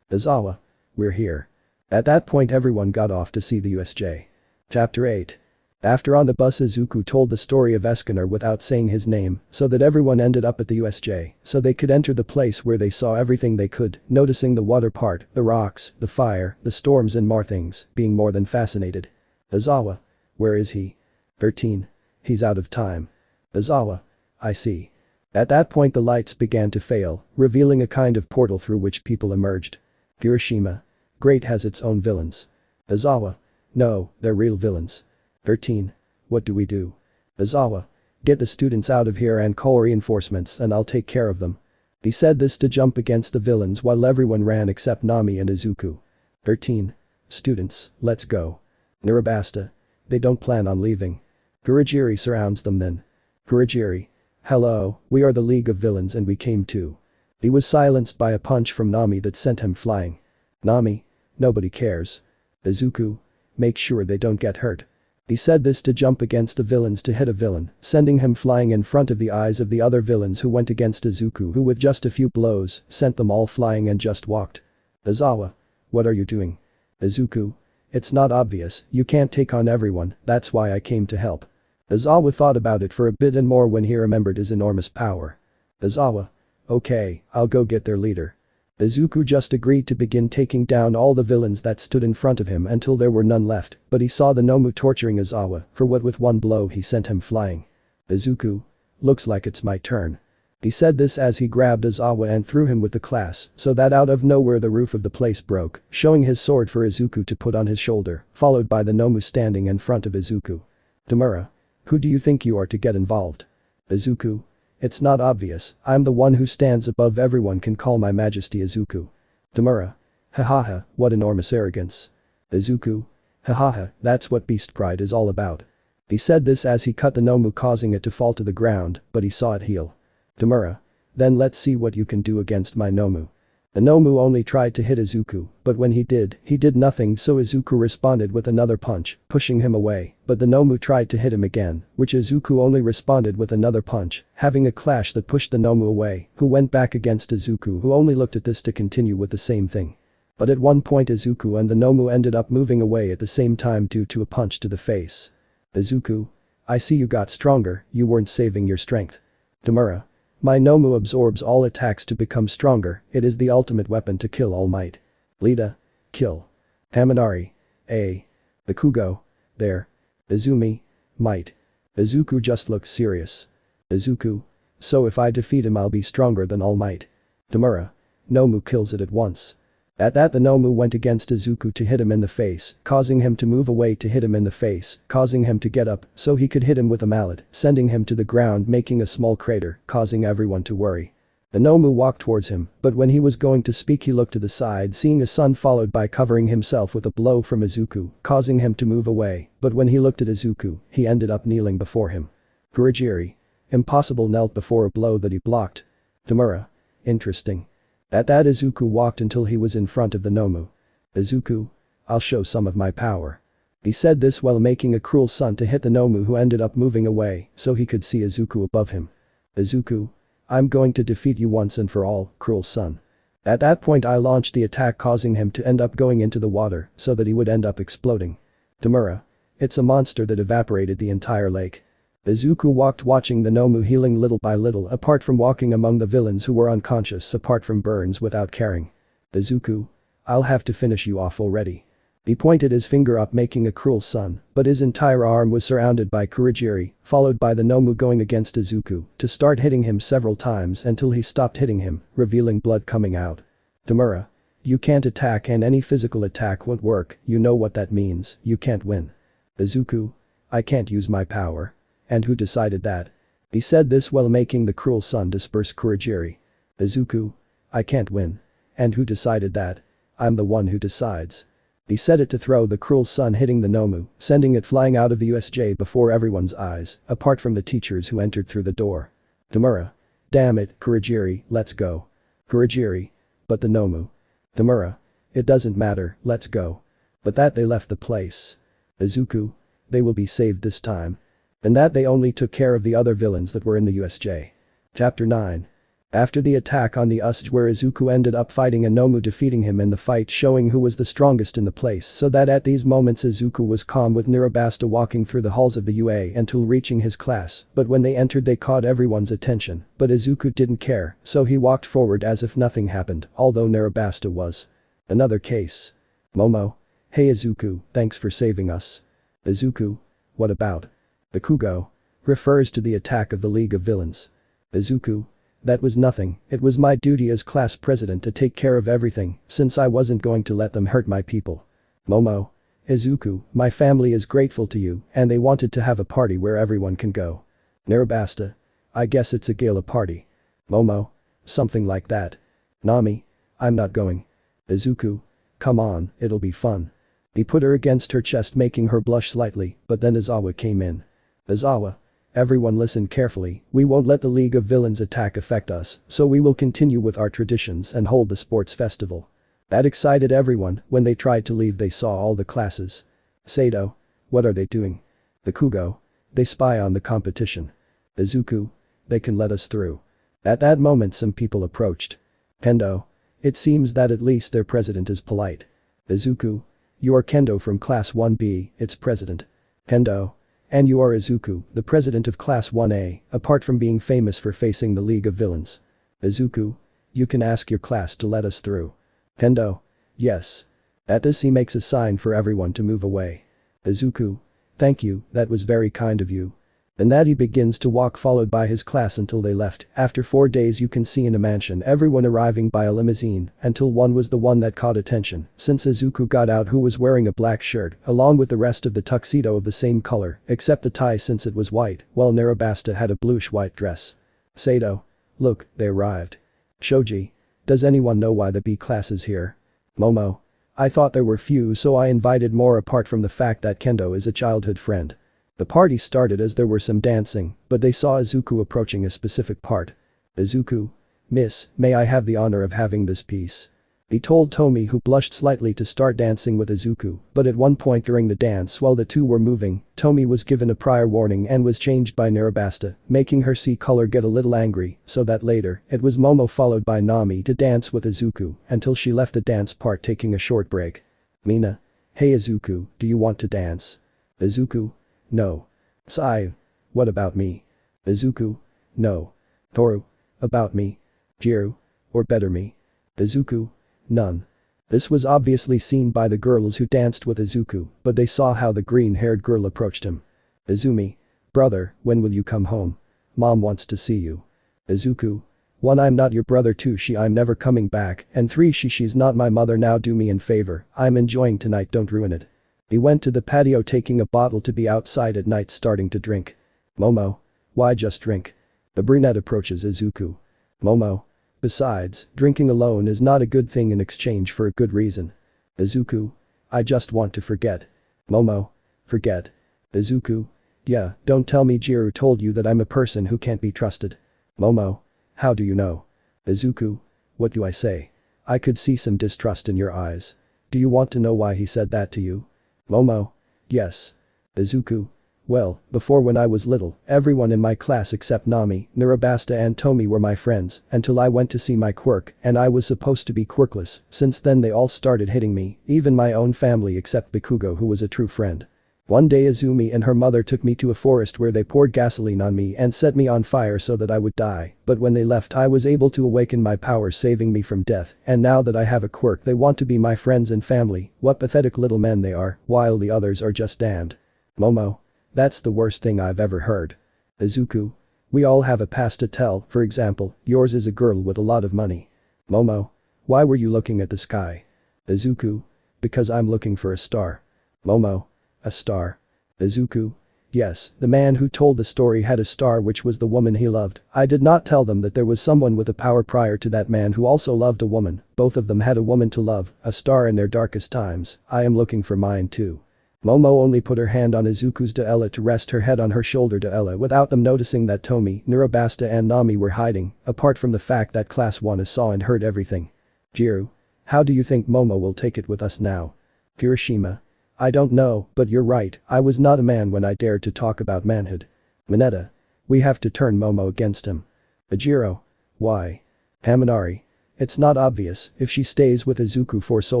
Izawa. We're here. At that point everyone got off to see the USJ. Chapter 8. After on the bus Izuku told the story of Escanor without saying his name, so that everyone ended up at the USJ, so they could enter the place where they saw everything they could, noticing the water part, the rocks, the fire, the storms and more things, being more than fascinated. Izawa. Where is he? 13. He's out of time. Izawa. I see. At that point the lights began to fail, revealing a kind of portal through which people emerged. Hiroshima. Great has its own villains. Izawa. No, they're real villains. 13. What do we do? Izawa. Get the students out of here and call reinforcements and I'll take care of them. He said this to jump against the villains while everyone ran except Nami and Izuku. 13. Students, let's go. Narabasta. They don't plan on leaving. Kurogiri surrounds them then. Kurogiri. Hello, we are the League of Villains and we came too. He was silenced by a punch from Nami that sent him flying. Nami. Nobody cares. Izuku. Make sure they don't get hurt. He said this to jump against the villains to hit a villain, sending him flying in front of the eyes of the other villains who went against Izuku who with just a few blows sent them all flying and just walked. Izawa. What are you doing? Izuku. It's not obvious, you can't take on everyone, that's why I came to help. Izawa thought about it for a bit and more when he remembered his enormous power. Izawa. Okay, I'll go get their leader. Izuku just agreed to begin taking down all the villains that stood in front of him until there were none left, but he saw the Nomu torturing Izawa, for what with one blow he sent him flying. Izuku. Looks like it's my turn. He said this as he grabbed Izawa and threw him with the class, so that out of nowhere the roof of the place broke, showing his sword for Izuku to put on his shoulder, followed by the Nomu standing in front of Izuku. Tamura. Who do you think you are to get involved? Izuku. It's not obvious, I'm the one who stands above everyone, can call my majesty Izuku. Tamura. Hahaha, what enormous arrogance. Izuku. Hahaha, that's what beast pride is all about. He said this as he cut the Nomu, causing it to fall to the ground, but he saw it heal. Tamura. Then let's see what you can do against my Nomu. The Nomu only tried to hit Izuku, but when he did nothing, so Izuku responded with another punch, pushing him away, but the Nomu tried to hit him again, which Izuku only responded with another punch, having a clash that pushed the Nomu away, who went back against Izuku, who only looked at this to continue with the same thing. But at one point Izuku and the Nomu ended up moving away at the same time due to a punch to the face. Izuku. I see you got stronger, you weren't saving your strength. Tamura. My Nomu absorbs all attacks to become stronger, it is the ultimate weapon to kill All Might. Lita. Kill. Haminari. A. Bakugo. There. Izumi. Might. Izuku just looks serious. Izuku. So if I defeat him I'll be stronger than All Might. Tamura. Nomu kills it at once. At that the Nomu went against Izuku to hit him in the face, causing him to move away to hit him in the face, causing him to get up so he could hit him with a mallet, sending him to the ground, making a small crater, causing everyone to worry. The Nomu walked towards him, but when he was going to speak he looked to the side, seeing a sun followed by covering himself with a blow from Izuku, causing him to move away, but when he looked at Izuku, he ended up kneeling before him. Kurogiri. Impossible knelt before a blow that he blocked. Tamura. Interesting. At that Izuku walked until he was in front of the Nomu. Izuku. I'll show some of my power. He said this while making a cruel sun to hit the Nomu, who ended up moving away so he could see Izuku above him. Izuku. I'm going to defeat you once and for all, cruel sun. At that point I launched the attack, causing him to end up going into the water so that he would end up exploding. Tamura. It's a monster that evaporated the entire lake. Izuku walked watching the Nomu healing little by little, apart from walking among the villains who were unconscious apart from burns without caring. Izuku. I'll have to finish you off already. He pointed his finger up, making a cruel sun, but his entire arm was surrounded by Kurogiri, followed by the Nomu going against Izuku to start hitting him several times until he stopped hitting him, revealing blood coming out. Tamura. You can't attack and any physical attack won't work, you know what that means, you can't win. Izuku. I can't use my power. And who decided that? He said this while making the cruel sun disperse Kurogiri. Izuku. I can't win. And who decided that? I'm the one who decides. He said it to throw the cruel sun, hitting the Nomu, sending it flying out of the USJ before everyone's eyes, apart from the teachers who entered through the door. Tamura. Damn it, Kurogiri, let's go. Kurogiri. But the Nomu. Tamura. It doesn't matter, let's go. But that they left the place. Izuku. They will be saved this time. And that they only took care of the other villains that were in the USJ. Chapter 9. After the attack on the USJ, where Izuku ended up fighting a Nomu, defeating him in the fight, showing who was the strongest in the place, so that at these moments Izuku was calm with Nirobasta walking through the halls of the UA until reaching his class, but when they entered they caught everyone's attention, but Izuku didn't care, so he walked forward as if nothing happened, although Nirobasta was. Another case. Momo. Hey Izuku, thanks for saving us. Izuku. What about? Bakugo. Refers to the attack of the League of Villains. Izuku. That was nothing, it was my duty as class president to take care of everything, since I wasn't going to let them hurt my people. Momo. Izuku, my family is grateful to you, and they wanted to have a party where everyone can go. Nirobasta. I guess it's a gala party. Momo. Something like that. Nami. I'm not going. Izuku. Come on, it'll be fun. He put her against her chest, making her blush slightly, but then Izawa came in. Izawa. Everyone listen carefully, we won't let the League of Villains attack affect us, so we will continue with our traditions and hold the sports festival. That excited everyone. When they tried to leave they saw all the classes. Sato. What are they doing? Bakugo. They spy on the competition. Izuku. They can let us through. At that moment some people approached. Kendo. It seems that at least their president is polite. Izuku. You are Kendo from Class 1B, its president. Kendo. And you are Izuku, the president of Class 1A, apart from being famous for facing the League of Villains. Izuku. You can ask your class to let us through. Kendo. Yes. At this he makes a sign for everyone to move away. Izuku. Thank you, that was very kind of you. And that he begins to walk followed by his class until they left. After 4 days you can see in a mansion everyone arriving by a limousine until one was the one that caught attention since Izuku got out, who was wearing a black shirt along with the rest of the tuxedo of the same color except the tie since it was white, while Narabasta had a bluish-white dress. Sato. Look, they arrived. Shoji. Does anyone know why the B class is here? Momo. I thought there were few, so I invited more apart from the fact that Kendo is a childhood friend. The party started as there were some dancing, but they saw Izuku approaching a specific part. Izuku. Miss, may I have the honor of having this piece? He told Tomi, who blushed slightly, to start dancing with Izuku, but at one point during the dance while the two were moving, Tomi was given a prior warning and was changed by Narabasta, making her see color get a little angry, so that later, it was Momo followed by Nami to dance with Izuku until she left the dance part taking a short break. Mina. Hey Izuku, do you want to dance? Izuku. No. Sai. What about me? Izuku. No. Toru. About me. Jiru. Or better me. Izuku. None. This was obviously seen by the girls who danced with Izuku, but they saw how the green-haired girl approached him. Izumi. Brother, when will you come home? Mom wants to see you. Izuku. 1. I'm not your brother. 2. I'm never coming back, and 3. She's not my mother. Now do me a favor, I'm enjoying tonight, don't ruin it. He went to the patio taking a bottle to be outside at night starting to drink. Momo. Why just drink? The brunette approaches Izuku. Momo. Besides, drinking alone is not a good thing in exchange for a good reason. Izuku. I just want to forget. Momo. Forget. Izuku. Yeah, don't tell me Jiru told you that I'm a person who can't be trusted. Momo. How do you know? Izuku. What do I say? I could see some distrust in your eyes. Do you want to know why he said that to you? Momo. Yes. Izuku. Well, before when I was little, everyone in my class except Nami, Narabasta and Tomi were my friends until I went to see my quirk and I was supposed to be quirkless. Since then they all started hitting me, even my own family except Bakugo, who was a true friend. One day Izumi and her mother took me to a forest where they poured gasoline on me and set me on fire so that I would die, but when they left I was able to awaken my powers, saving me from death, and now that I have a quirk they want to be my friends and family. What pathetic little men they are, while the others are just damned. Momo. That's the worst thing I've ever heard. Izuku. We all have a past to tell, for example, yours is a girl with a lot of money. Momo. Why were you looking at the sky? Izuku. Because I'm looking for a star. Momo. A star? Izuku. Yes, the man who told the story had a star, which was the woman he loved. I did not tell them that there was someone with a power prior to that man who also loved a woman. Both of them had a woman to love, a star in their darkest times. I am looking for mine too. Momo only put her hand on Izuku's Ella to rest her head on her shoulder Ella without them noticing that Tomi, Narabasta and Nami were hiding, apart from the fact that Class 1 saw and heard everything. Jiru. How do you think Momo will take it with us now? Kirishima. I don't know, but you're right, I was not a man when I dared to talk about manhood. Mineta. We have to turn Momo against him. Ajiro. Why? Haminari. It's not obvious, if she stays with Izuku for so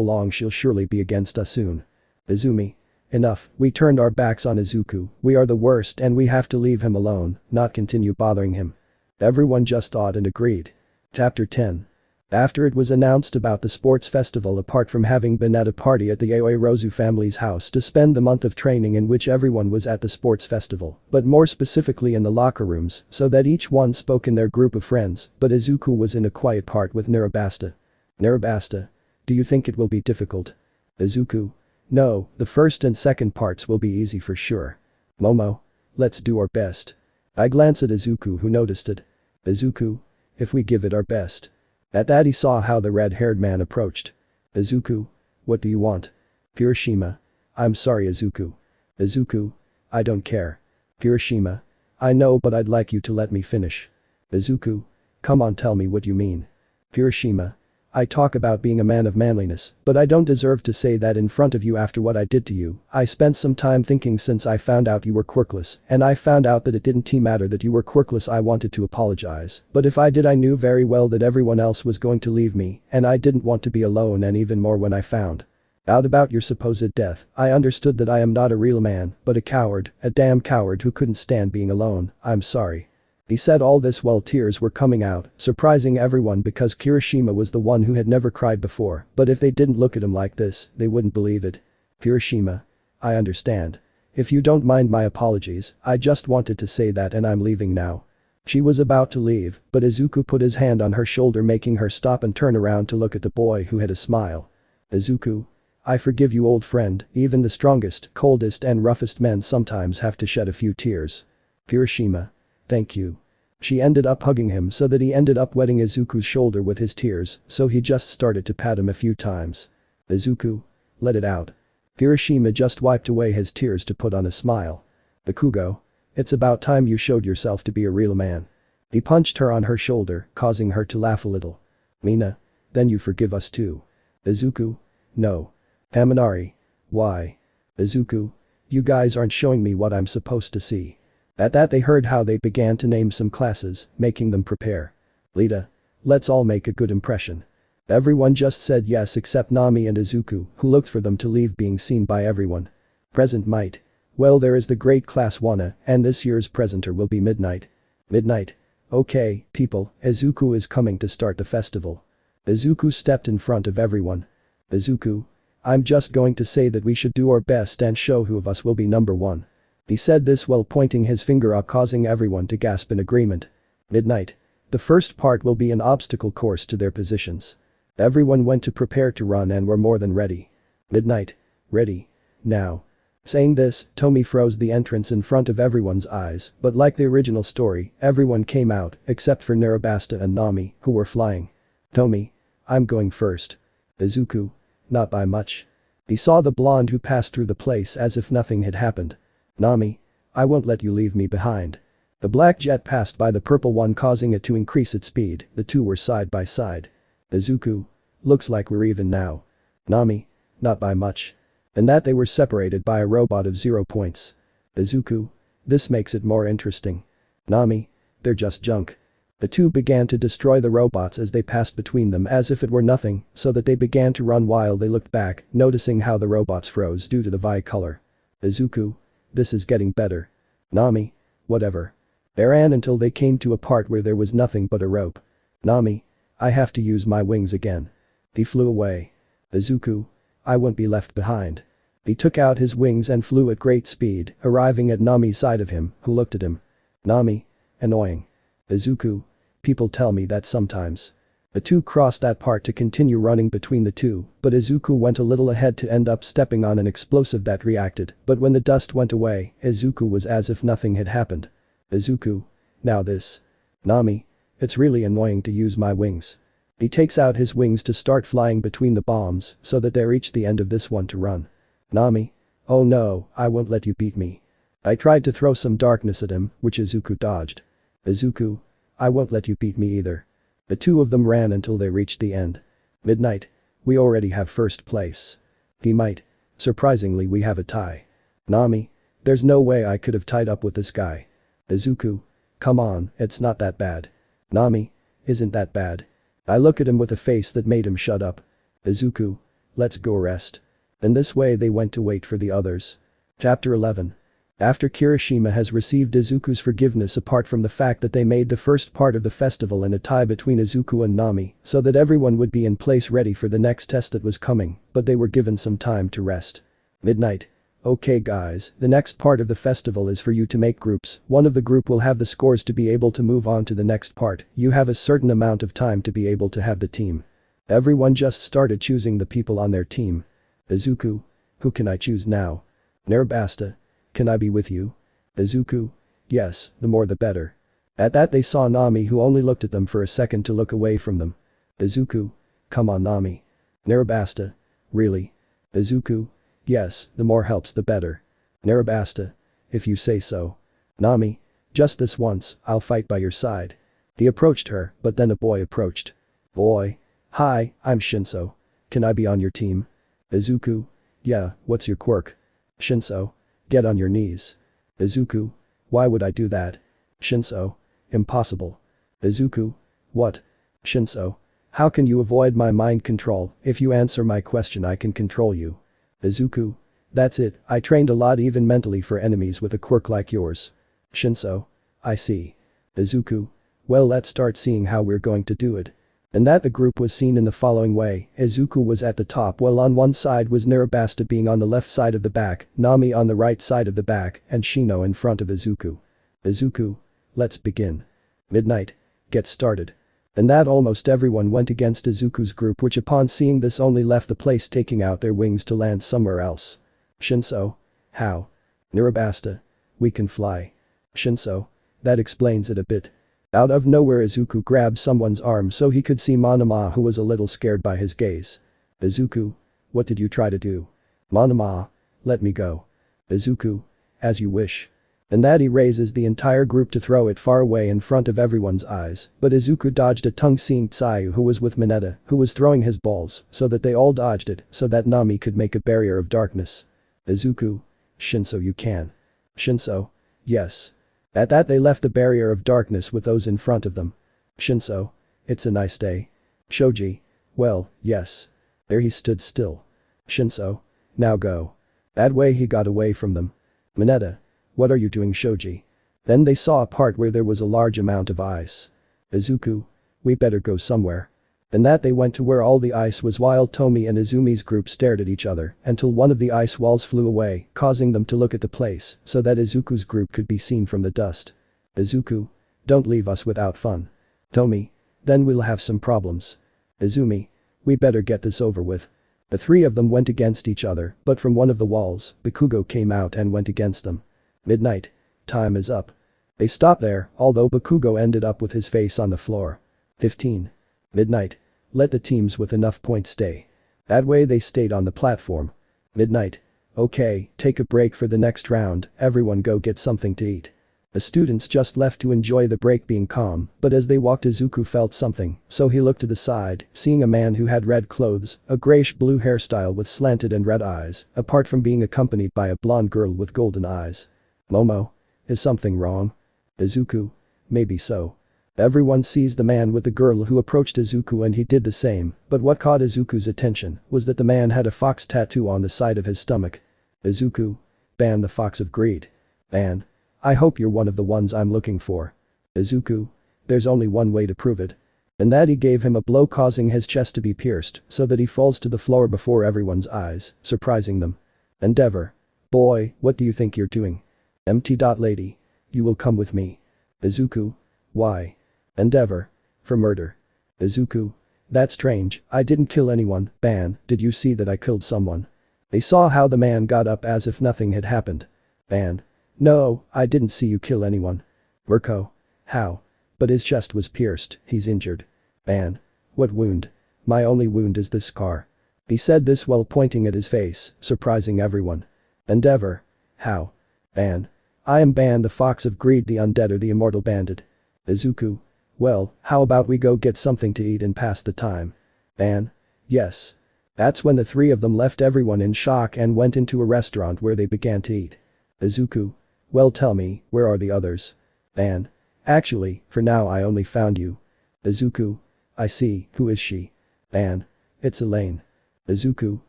long she'll surely be against us soon. Izumi. Enough, we turned our backs on Izuku, we are the worst and we have to leave him alone, not continue bothering him. Everyone just thought and agreed. Chapter 10. After it was announced about the sports festival, apart from having been at a party at the Aoi Rozu family's house to spend the month of training in which everyone was at the sports festival, but more specifically in the locker rooms, so that each one spoke in their group of friends, but Izuku was in a quiet part with Narabasta. Narabasta. Do you think it will be difficult? Izuku. No, the first and second parts will be easy for sure. Momo. Let's do our best. I glance at Izuku, who noticed it. Izuku. If we give it our best. At that he saw how the red-haired man approached. Izuku. What do you want? Kirishima. I'm sorry Izuku. Izuku. I don't care. Kirishima. I know, but I'd like you to let me finish. Izuku. Come on, tell me what you mean. Kirishima. I talk about being a man of manliness, but I don't deserve to say that in front of you after what I did to you. I spent some time thinking since I found out you were quirkless, and I found out that it didn't matter that you were quirkless. I wanted to apologize, but if I did, I knew very well that everyone else was going to leave me, and I didn't want to be alone, and even more when I found out about your supposed death, I understood that I am not a real man, but a coward, a damn coward who couldn't stand being alone. I'm sorry. He said all this while tears were coming out, surprising everyone because Kirishima was the one who had never cried before, but if they didn't look at him like this, they wouldn't believe it. Kirishima. I understand. If you don't mind my apologies, I just wanted to say that and I'm leaving now. She was about to leave, but Izuku put his hand on her shoulder making her stop and turn around to look at the boy who had a smile. Izuku. I forgive you old friend, even the strongest, coldest and roughest men sometimes have to shed a few tears. Kirishima. Thank you. She ended up hugging him so that he ended up wetting Izuku's shoulder with his tears, so he just started to pat him a few times. Izuku. Let it out. Kirishima just wiped away his tears to put on a smile. Bakugo. It's about time you showed yourself to be a real man. He punched her on her shoulder, causing her to laugh a little. Mina. Then you forgive us too. Izuku. No. Haminari. Why? Izuku. You guys aren't showing me what I'm supposed to see. At that they heard how they began to name some classes, making them prepare. Lita. Let's all make a good impression. Everyone just said yes except Nami and Izuku, who looked for them to leave being seen by everyone. Present might. Well, there is the great class Wana, and this year's presenter will be Midnight. Midnight. Okay, people, Izuku is coming to start the festival. Izuku stepped in front of everyone. Izuku. I'm just going to say that we should do our best and show who of us will be number one. He said this while pointing his finger up, causing everyone to gasp in agreement. Midnight. The first part will be an obstacle course to their positions. Everyone went to prepare to run and were more than ready. Midnight. Ready. Now. Saying this, Tomi froze the entrance in front of everyone's eyes, but like the original story, everyone came out, except for Narabasta and Nami, who were flying. Tomi. I'm going first. Izuku. Not by much. He saw the blonde who passed through the place as if nothing had happened. Nami. I won't let you leave me behind. The black jet passed by the purple one, causing it to increase its speed. The two were side by side. Izuku. Looks like we're even now. Nami. Not by much. And that they were separated by a robot of 0 points. Izuku. This makes it more interesting. Nami. They're just junk. The two began to destroy the robots as they passed between them as if it were nothing, so that they began to run while they looked back, noticing how the robots froze due to the Vi color. Izuku. This is getting better. Nami. Whatever. They ran until they came to a part where there was nothing but a rope. Nami. I have to use my wings again. He flew away. Izuku. I won't be left behind. He took out his wings and flew at great speed, arriving at Nami's side of him, who looked at him. Nami. Annoying. Izuku. People tell me that sometimes. The two crossed that part to continue running between the two, but Izuku went a little ahead to end up stepping on an explosive that reacted, but when the dust went away, Izuku was as if nothing had happened. Izuku. Now this. Nami. It's really annoying to use my wings. He takes out his wings to start flying between the bombs so that they reach the end of this one to run. Nami. Oh no, I won't let you beat me. I tried to throw some darkness at him, which Izuku dodged. Izuku. I won't let you beat me either. The two of them ran until they reached the end. Midnight. We already have first place. He might. Surprisingly, we have a tie. Nami. There's no way I could have tied up with this guy. Izuku. Come on, it's not that bad. Nami. Isn't that bad? I look at him with a face that made him shut up. Izuku. Let's go rest. In this way they went to wait for the others. Chapter 11. After Kirishima has received Izuku's forgiveness apart from the fact that they made the first part of the festival in a tie between Izuku and Nami so that everyone would be in place ready for the next test that was coming, but they were given some time to rest. Midnight. Okay guys, the next part of the festival is for you to make groups. One of the group will have the scores to be able to move on to the next part. You have a certain amount of time to be able to have the team. Everyone just started choosing the people on their team. Izuku. Who can I choose now? Narabasta. Can I be with you? Izuku. Yes, the more the better. At that they saw Nami, who only looked at them for a second to look away from them. Izuku. Come on Nami. Narabasta. Really? Izuku. Yes, the more helps the better. Narabasta. If you say so. Nami. Just this once, I'll fight by your side. He approached her, but then a boy approached. Boy. Hi, I'm Shinso. Can I be on your team? Izuku. Yeah, what's your quirk? Shinso. Get on your knees. Izuku. Why would I do that? Shinso. Impossible. Izuku. What? Shinso. How can you avoid my mind control? If you answer my question I can control you. Izuku. That's it, I trained a lot even mentally for enemies with a quirk like yours. Shinso. I see. Izuku. Well, let's start seeing how we're going to do it. And that the group was seen in the following way: Izuku was at the top while on one side was Narabasta being on the left side of the back, Nami on the right side of the back, and Shino in front of Izuku. Izuku. Let's begin. Midnight. Get started. And that almost everyone went against Izuku's group, which upon seeing this only left the place taking out their wings to land somewhere else. Shinso. How? Narabasta. We can fly. Shinso. That explains it a bit. Out of nowhere Izuku grabbed someone's arm so he could see Monoma, who was a little scared by his gaze. Izuku. What did you try to do? Monoma. Let me go. Izuku. As you wish. And that he raises the entire group to throw it far away in front of everyone's eyes, but Izuku dodged a tongue-seeing Tsuyu who was with Mineta, who was throwing his balls, so that they all dodged it, so that Nami could make a barrier of darkness. Izuku. Shinso, you can. Shinso. Yes. At that they left the barrier of darkness with those in front of them. Shinso. It's a nice day. Shoji. Well, yes. There he stood still. Shinso. Now go. That way he got away from them. Mineta. What are you doing, Shoji? Then they saw a part where there was a large amount of ice. Izuku. We better go somewhere. And that they went to where all the ice was while Tomi and Izumi's group stared at each other until one of the ice walls flew away, causing them to look at the place so that Izuku's group could be seen from the dust. Izuku. Don't leave us without fun. Tomi. Then we'll have some problems. Izumi. We better get this over with. The three of them went against each other, but from one of the walls, Bakugo came out and went against them. Midnight. Time is up. They stopped there, although Bakugo ended up with his face on the floor. 15. Midnight. Let the teams with enough points stay. That way they stayed on the platform. Midnight. Okay, take a break for the next round, everyone go get something to eat. The students just left to enjoy the break being calm, but as they walked Izuku felt something, so he looked to the side, seeing a man who had red clothes, a grayish-blue hairstyle with slanted and red eyes, apart from being accompanied by a blonde girl with golden eyes. Momo. Is something wrong? Izuku. Maybe so. Everyone sees the man with the girl who approached Izuku and he did the same, but what caught Izuku's attention was that the man had a fox tattoo on the side of his stomach. Izuku. Ban the fox of greed. Ban. I hope you're one of the ones I'm looking for. Izuku. There's only one way to prove it. And that he gave him a blow causing his chest to be pierced so that he falls to the floor before everyone's eyes, surprising them. Endeavor. Boy, what do you think you're doing? Lady. You will come with me. Izuku. Why? Endeavor. For murder. Izuku. That's strange, I didn't kill anyone. Ban, did you see that I killed someone? They saw how the man got up as if nothing had happened. Ban. No, I didn't see you kill anyone. Mirko. How? But his chest was pierced, he's injured. Ban. What wound? My only wound is this scar. He said this while pointing at his face, surprising everyone. Endeavor. How? Ban. I am Ban, the fox of greed, the undead or the immortal bandit. Izuku. Well, how about we go get something to eat and pass the time? Ban. Yes. That's when the three of them left everyone in shock and went into a restaurant where they began to eat. Izuku. Well, tell me, where are the others? Ban. Actually, for now I only found you. Izuku. I see, who is she? Ban. It's Elaine. Izuku.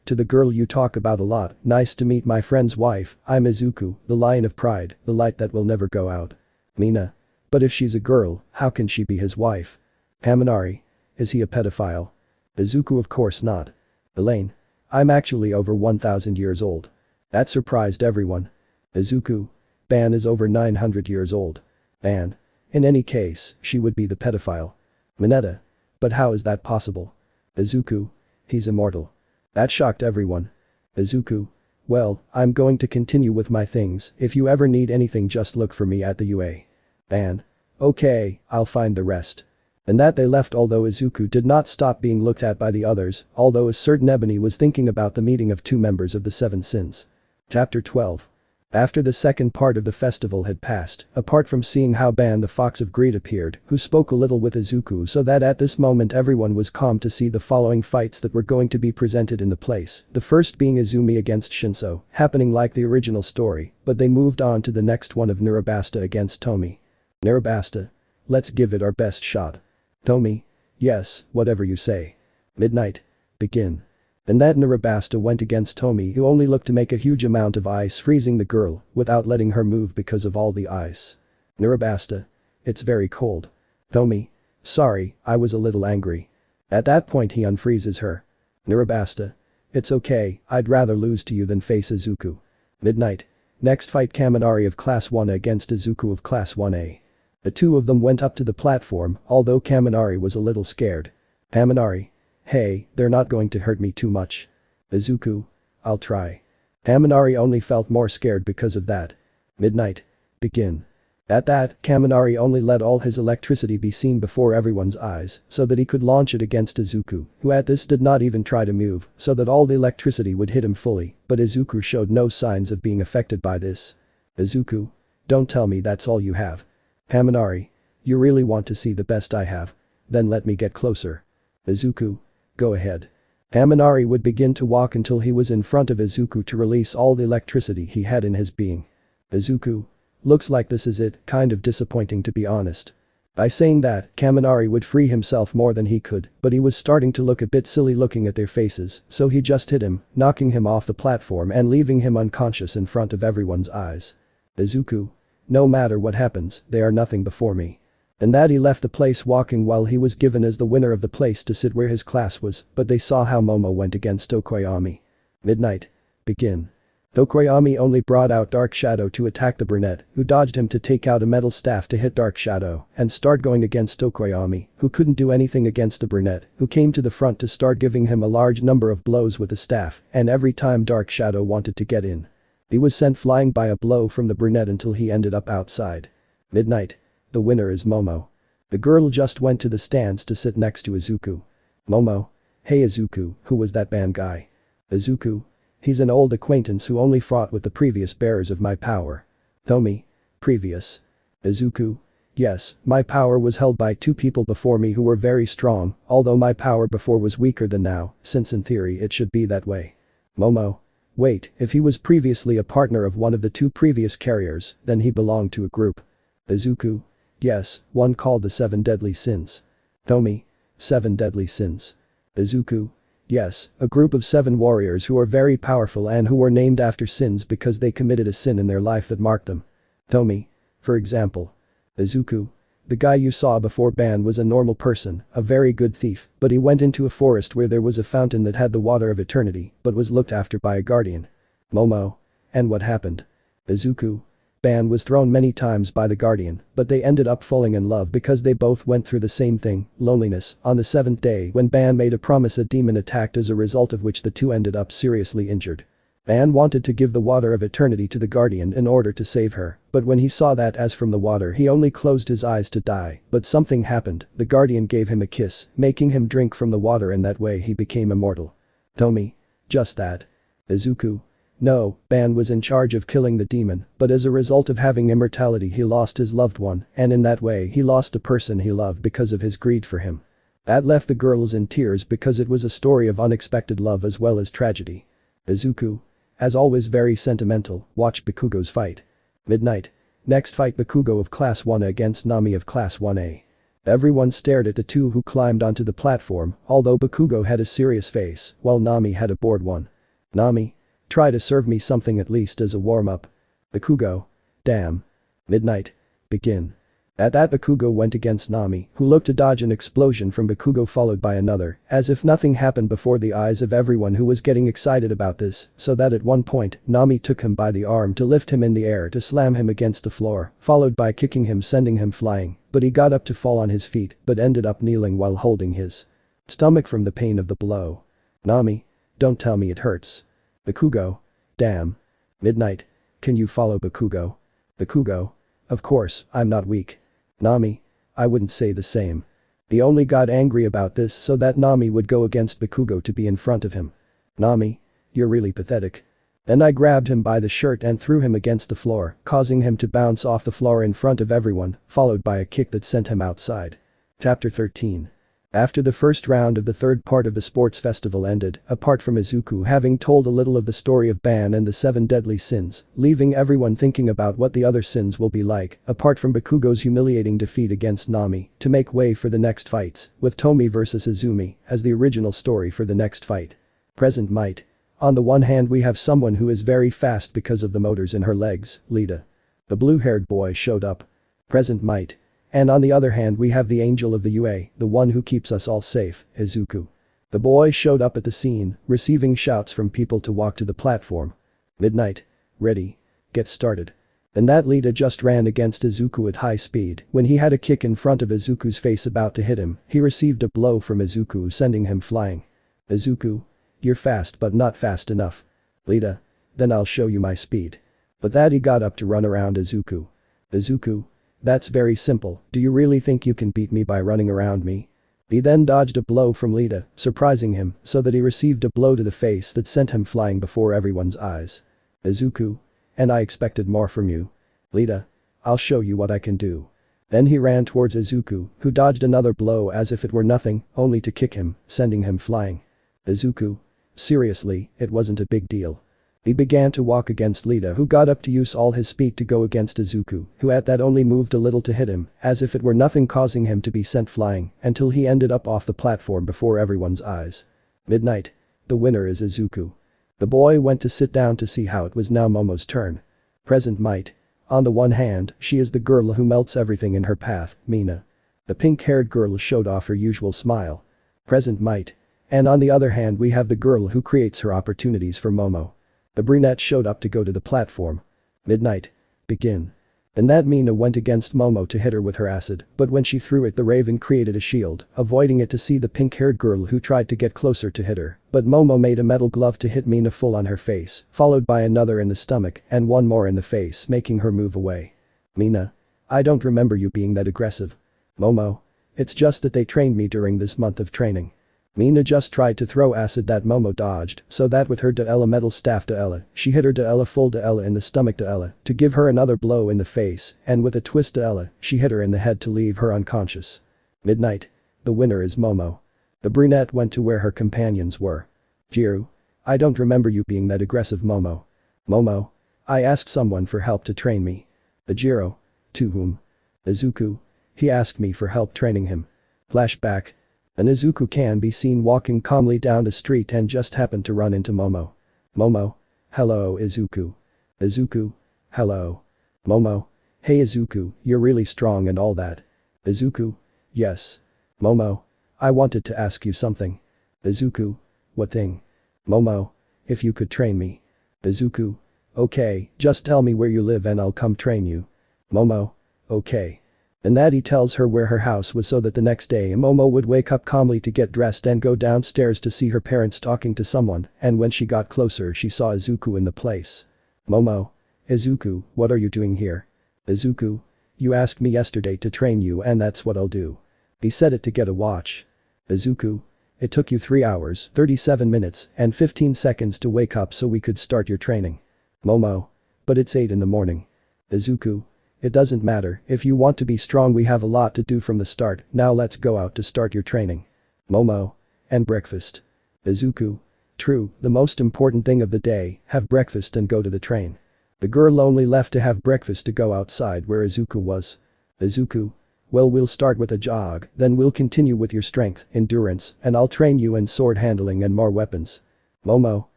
To the girl you talk about a lot, nice to meet my friend's wife, I'm Izuku, the lion of pride, the light that will never go out. Mina. But if she's a girl, how can she be his wife? Haminari. Is he a pedophile? Izuku, of course not. Elaine. I'm actually over 1,000 years old. That surprised everyone. Izuku. Ban is over 900 years old. Ban. In any case, she would be the pedophile. Mineta. But how is that possible? Izuku. He's immortal. That shocked everyone. Izuku. Well, I'm going to continue with my things, if you ever need anything just look for me at the UA. Ban. Okay, I'll find the rest. And that they left, although Izuku did not stop being looked at by the others, although a certain Ebony was thinking about the meeting of two members of the Seven Sins. Chapter 12. After the second part of the festival had passed, apart from seeing how Ban the Fox of Greed appeared, who spoke a little with Izuku, so that at this moment everyone was calm to see the following fights that were going to be presented in the place, the first being Izumi against Shinso, happening like the original story, but they moved on to the next one of Narabasta against Tomi. Narabasta. Let's give it our best shot. Tomi. Yes, whatever you say. Midnight. Begin. And that Narabasta went against Tomi, who only looked to make a huge amount of ice, freezing the girl without letting her move because of all the ice. Narabasta. It's very cold. Tomi. Sorry, I was a little angry. At that point he unfreezes her. Nurabasta. It's okay, I'd rather lose to you than face Izuku. Midnight. Next fight Kaminari of Class 1 against Izuku of Class 1A. The two of them went up to the platform, although Kaminari was a little scared. Kaminari. Hey, they're not going to hurt me too much. Izuku. I'll try. Kaminari only felt more scared because of that. Midnight. Begin. At that, Kaminari only let all his electricity be seen before everyone's eyes so that he could launch it against Izuku, who at this did not even try to move so that all the electricity would hit him fully, but Izuku showed no signs of being affected by this. Izuku. Don't tell me that's all you have. Kaminari. You really want to see the best I have? Then let me get closer. Izuku. Go ahead. Kaminari would begin to walk until he was in front of Izuku to release all the electricity he had in his being. Izuku. Looks like this is it, kind of disappointing to be honest. By saying that, Kaminari would free himself more than he could, but he was starting to look a bit silly looking at their faces, so he just hit him, knocking him off the platform and leaving him unconscious in front of everyone's eyes. Izuku. No matter what happens, they are nothing before me. And that he left the place walking while he was given as the winner of the place to sit where his class was, but they saw how Momo went against Tokoyami. Midnight. Begin. Tokoyami only brought out Dark Shadow to attack the brunette, who dodged him to take out a metal staff to hit Dark Shadow and start going against Tokoyami, who couldn't do anything against the brunette, who came to the front to start giving him a large number of blows with the staff, and every time Dark Shadow wanted to get in, he was sent flying by a blow from the brunette until he ended up outside. Midnight. The winner is Momo. The girl just went to the stands to sit next to Izuku. Momo. Hey Izuku, who was that band guy? Izuku. He's an old acquaintance who only fought with the previous bearers of my power. Tomi. Previous. Izuku. Yes, my power was held by two people before me who were very strong, although my power before was weaker than now, since in theory it should be that way. Momo. Wait, if he was previously a partner of one of the two previous carriers, then he belonged to a group. Izuku. Yes, one called the 7 Deadly Sins. Tomi. 7 Deadly Sins. Izuku. Yes, a group of 7 warriors who are very powerful and who were named after sins because they committed a sin in their life that marked them. Tomi. For example. Izuku. The guy you saw before Ban was a normal person, a very good thief, but he went into a forest where there was a fountain that had the water of eternity, but was looked after by a guardian. Momo. And what happened? Izuku. Ban was thrown many times by the guardian, but they ended up falling in love because they both went through the same thing, loneliness, on the 7th day when Ban made a promise a demon attacked as a result of which the two ended up seriously injured. Ban wanted to give the water of eternity to the guardian in order to save her, but when he saw that as from the water he only closed his eyes to die, but something happened, the guardian gave him a kiss, making him drink from the water and that way he became immortal. Tomi. Just that. Izuku. No, Ban was in charge of killing the demon, but as a result of having immortality he lost his loved one, and in that way he lost the person he loved because of his greed for him. That left the girls in tears because it was a story of unexpected love as well as tragedy. Izuku. As always very sentimental, watch Bakugo's fight. Midnight. Next fight Bakugo of Class 1 against Nami of Class 1A. Everyone stared at the two who climbed onto the platform, although Bakugo had a serious face, while Nami had a bored one. Nami. Try to serve me something at least as a warm-up. Bakugo. Damn. Midnight. Begin. At that Bakugo went against Nami, who looked to dodge an explosion from Bakugo followed by another, as if nothing happened before the eyes of everyone who was getting excited about this, so that at one point, Nami took him by the arm to lift him in the air to slam him against the floor, followed by kicking him sending him flying, but he got up to fall on his feet but ended up kneeling while holding his stomach from the pain of the blow. Nami. Don't tell me it hurts. Bakugo. Damn. Midnight. Can you follow Bakugo? Bakugo. Of course, I'm not weak. Nami. I wouldn't say the same. He only got angry about this so that Nami would go against Bakugo to be in front of him. Nami. You're really pathetic. Then I grabbed him by the shirt and threw him against the floor, causing him to bounce off the floor in front of everyone, followed by a kick that sent him outside. Chapter 13. After the first round of the third part of the sports festival ended, apart from Izuku having told a little of the story of Ban and the 7 deadly sins, leaving everyone thinking about what the other sins will be like, apart from Bakugo's humiliating defeat against Nami, to make way for the next fights, with Tomi vs Izumi as the original story for the next fight. Present might. On the one hand we have someone who is very fast because of the motors in her legs, Lita. The blue-haired boy showed up. Present might. And on the other hand we have the angel of the UA, the one who keeps us all safe, Izuku. The boy showed up at the scene, receiving shouts from people to walk to the platform. Midnight. Ready. Get started. And that Lita just ran against Izuku at high speed. When he had a kick in front of Izuku's face about to hit him, he received a blow from Izuku sending him flying. Izuku. You're fast but not fast enough. Lita. Then I'll show you my speed. But that he got up to run around Izuku. Izuku. That's very simple, do you really think you can beat me by running around me? He then dodged a blow from Lita, surprising him so that he received a blow to the face that sent him flying before everyone's eyes. Izuku. And I expected more from you. Lita. I'll show you what I can do. Then he ran towards Izuku, who dodged another blow as if it were nothing, only to kick him, sending him flying. Izuku. Seriously, it wasn't a big deal. He began to walk against Lita, who got up to use all his speed to go against Izuku, who at that only moved a little to hit him, as if it were nothing, causing him to be sent flying, until he ended up off the platform before everyone's eyes. Midnight. The winner is Izuku. The boy went to sit down to see how it was now Momo's turn. Present might. On the one hand, she is the girl who melts everything in her path, Mina. The pink-haired girl showed off her usual smile. Present might. And on the other hand we have the girl who creates her opportunities for Momo. The brunette showed up to go to the platform. Midnight. Begin. And that Mina went against Momo to hit her with her acid, but when she threw it the raven created a shield, avoiding it to see the pink-haired girl who tried to get closer to hit her, but Momo made a metal glove to hit Mina full on her face, followed by another in the stomach and one more in the face, making her move away. Mina. I don't remember you being that aggressive. Momo. It's just that they trained me during this month of training. Mina just tried to throw acid that Momo dodged, so that with her Daella metal staff Daella, she hit her Daella full Daella in the stomach Daella to give her another blow in the face, and with a twist Daella, she hit her in the head to leave her unconscious. Midnight. The winner is Momo. The brunette went to where her companions were. Jiru. I don't remember you being that aggressive, Momo. Momo. I asked someone for help to train me. The Jiro. To whom? Izuku. He asked me for help training him. Flashback. And Izuku can be seen walking calmly down the street and just happened to run into Momo. Momo. Hello Izuku. Izuku. Hello. Momo. Hey Izuku, you're really strong and all that. Izuku. Yes. Momo. I wanted to ask you something. Izuku. What thing? Momo. If you could train me. Izuku. Okay, just tell me where you live and I'll come train you. Momo. Okay. And that he tells her where her house was so that the next day Momo would wake up calmly to get dressed and go downstairs to see her parents talking to someone, and when she got closer she saw Izuku in the place. Momo. Izuku, what are you doing here? Izuku. You asked me yesterday to train you and that's what I'll do. He said it to get a watch. Izuku. It took you 3 hours, 37 minutes, and 15 seconds to wake up so we could start your training. Momo. But it's 8 in the morning. Izuku. It doesn't matter, if you want to be strong we have a lot to do from the start, now let's go out to start your training. Momo. And breakfast. Izuku. True, the most important thing of the day, have breakfast and go to the train. The girl only left to have breakfast to go outside where Izuku was. Izuku. Well, we'll start with a jog, then we'll continue with your strength, endurance, and I'll train you in sword handling and more weapons. Momo.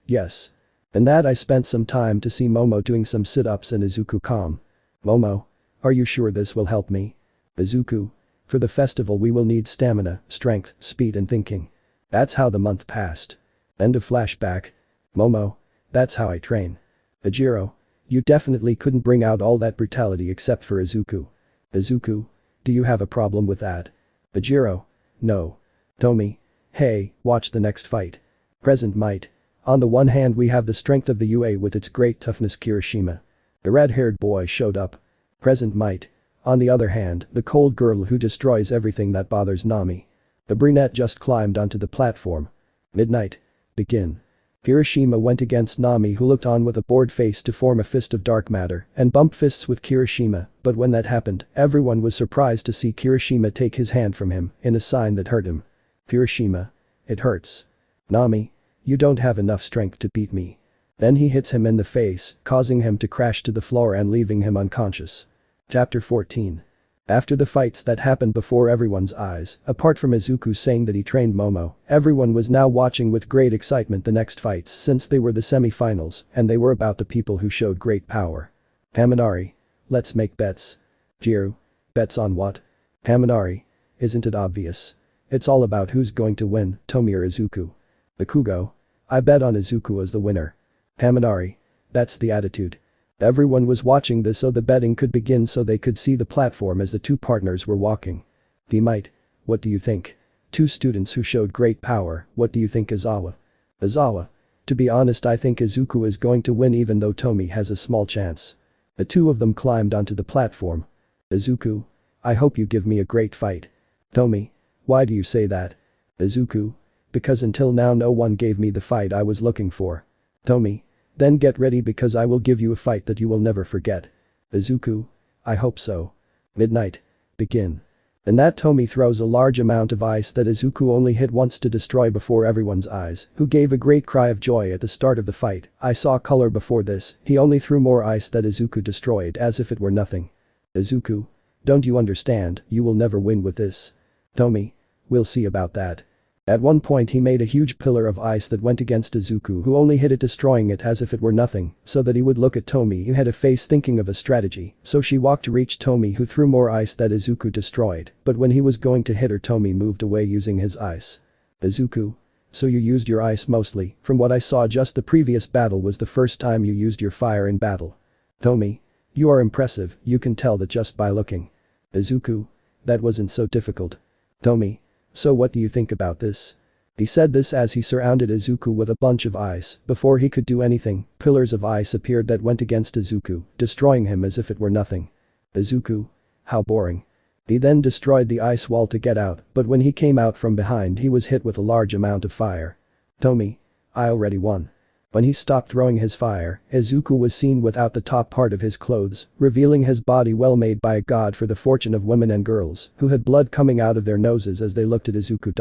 Yes. And that I spent some time to see Momo doing some sit-ups and Izuku calm. Momo. Are you sure this will help me? Izuku. For the festival we will need stamina, strength, speed and thinking. That's how the month passed. End of flashback. Momo. That's how I train. Ejiro. You definitely couldn't bring out all that brutality except for Izuku. Izuku. Do you have a problem with that? Ejiro. No. Tomi. Hey, watch the next fight. Present might. On the one hand we have the strength of the UA with its great toughness Kirishima. The red-haired boy showed up. Present might. On the other hand, the cold girl who destroys everything that bothers Nami. The brunette just climbed onto the platform. Midnight. Begin. Kirishima went against Nami who looked on with a bored face to form a fist of dark matter and bump fists with Kirishima, but when that happened, everyone was surprised to see Kirishima take his hand from him in a sign that hurt him. Kirishima. It hurts. Nami. You don't have enough strength to beat me. Then he hits him in the face, causing him to crash to the floor and leaving him unconscious. Chapter 14. After the fights that happened before everyone's eyes, apart from Izuku saying that he trained Momo, everyone was now watching with great excitement the next fights since they were the semi-finals and they were about the people who showed great power. Kaminari. Let's make bets. Jiru. Bets on what? Haminari. Isn't it obvious? It's all about who's going to win, Tomi or Izuku. Bakugo. I bet on Izuku as the winner. Haminari. That's the attitude. Everyone was watching this so the betting could begin so they could see the platform as the two partners were walking. He might. What do you think? Two students who showed great power, what do you think Izawa? Izawa. To be honest I think Izuku is going to win even though Tomi has a small chance. The two of them climbed onto the platform. Izuku. I hope you give me a great fight. Tomi. Why do you say that? Izuku. Because until now no one gave me the fight I was looking for. Tomi. Then get ready because I will give you a fight that you will never forget. Izuku. I hope so. Midnight. Begin. And that Tomi throws a large amount of ice that Izuku only hit once to destroy before everyone's eyes, who gave a great cry of joy at the start of the fight. I saw color before this, he only threw more ice that Izuku destroyed as if it were nothing. Izuku. Don't you understand, you will never win with this. Tomi. We'll see about that. At one point he made a huge pillar of ice that went against Izuku who only hit it destroying it as if it were nothing, so that he would look at Tomi who had a face thinking of a strategy, so she walked to reach Tomi who threw more ice that Izuku destroyed, but when he was going to hit her Tomi moved away using his ice. Izuku. So you used your ice mostly, from what I saw just the previous battle was the first time you used your fire in battle. Tomi. You are impressive, you can tell that just by looking. Izuku. That wasn't so difficult. Tomi. So what do you think about this? He said this as he surrounded Izuku with a bunch of ice. Before he could do anything, pillars of ice appeared that went against Izuku, destroying him as if it were nothing. Izuku. How boring. He then destroyed the ice wall to get out, but when he came out from behind he was hit with a large amount of fire. Tomi. I already won. When he stopped throwing his fire, Izuku was seen without the top part of his clothes, revealing his body well made by a god for the fortune of women and girls, who had blood coming out of their noses as they looked at Izuku.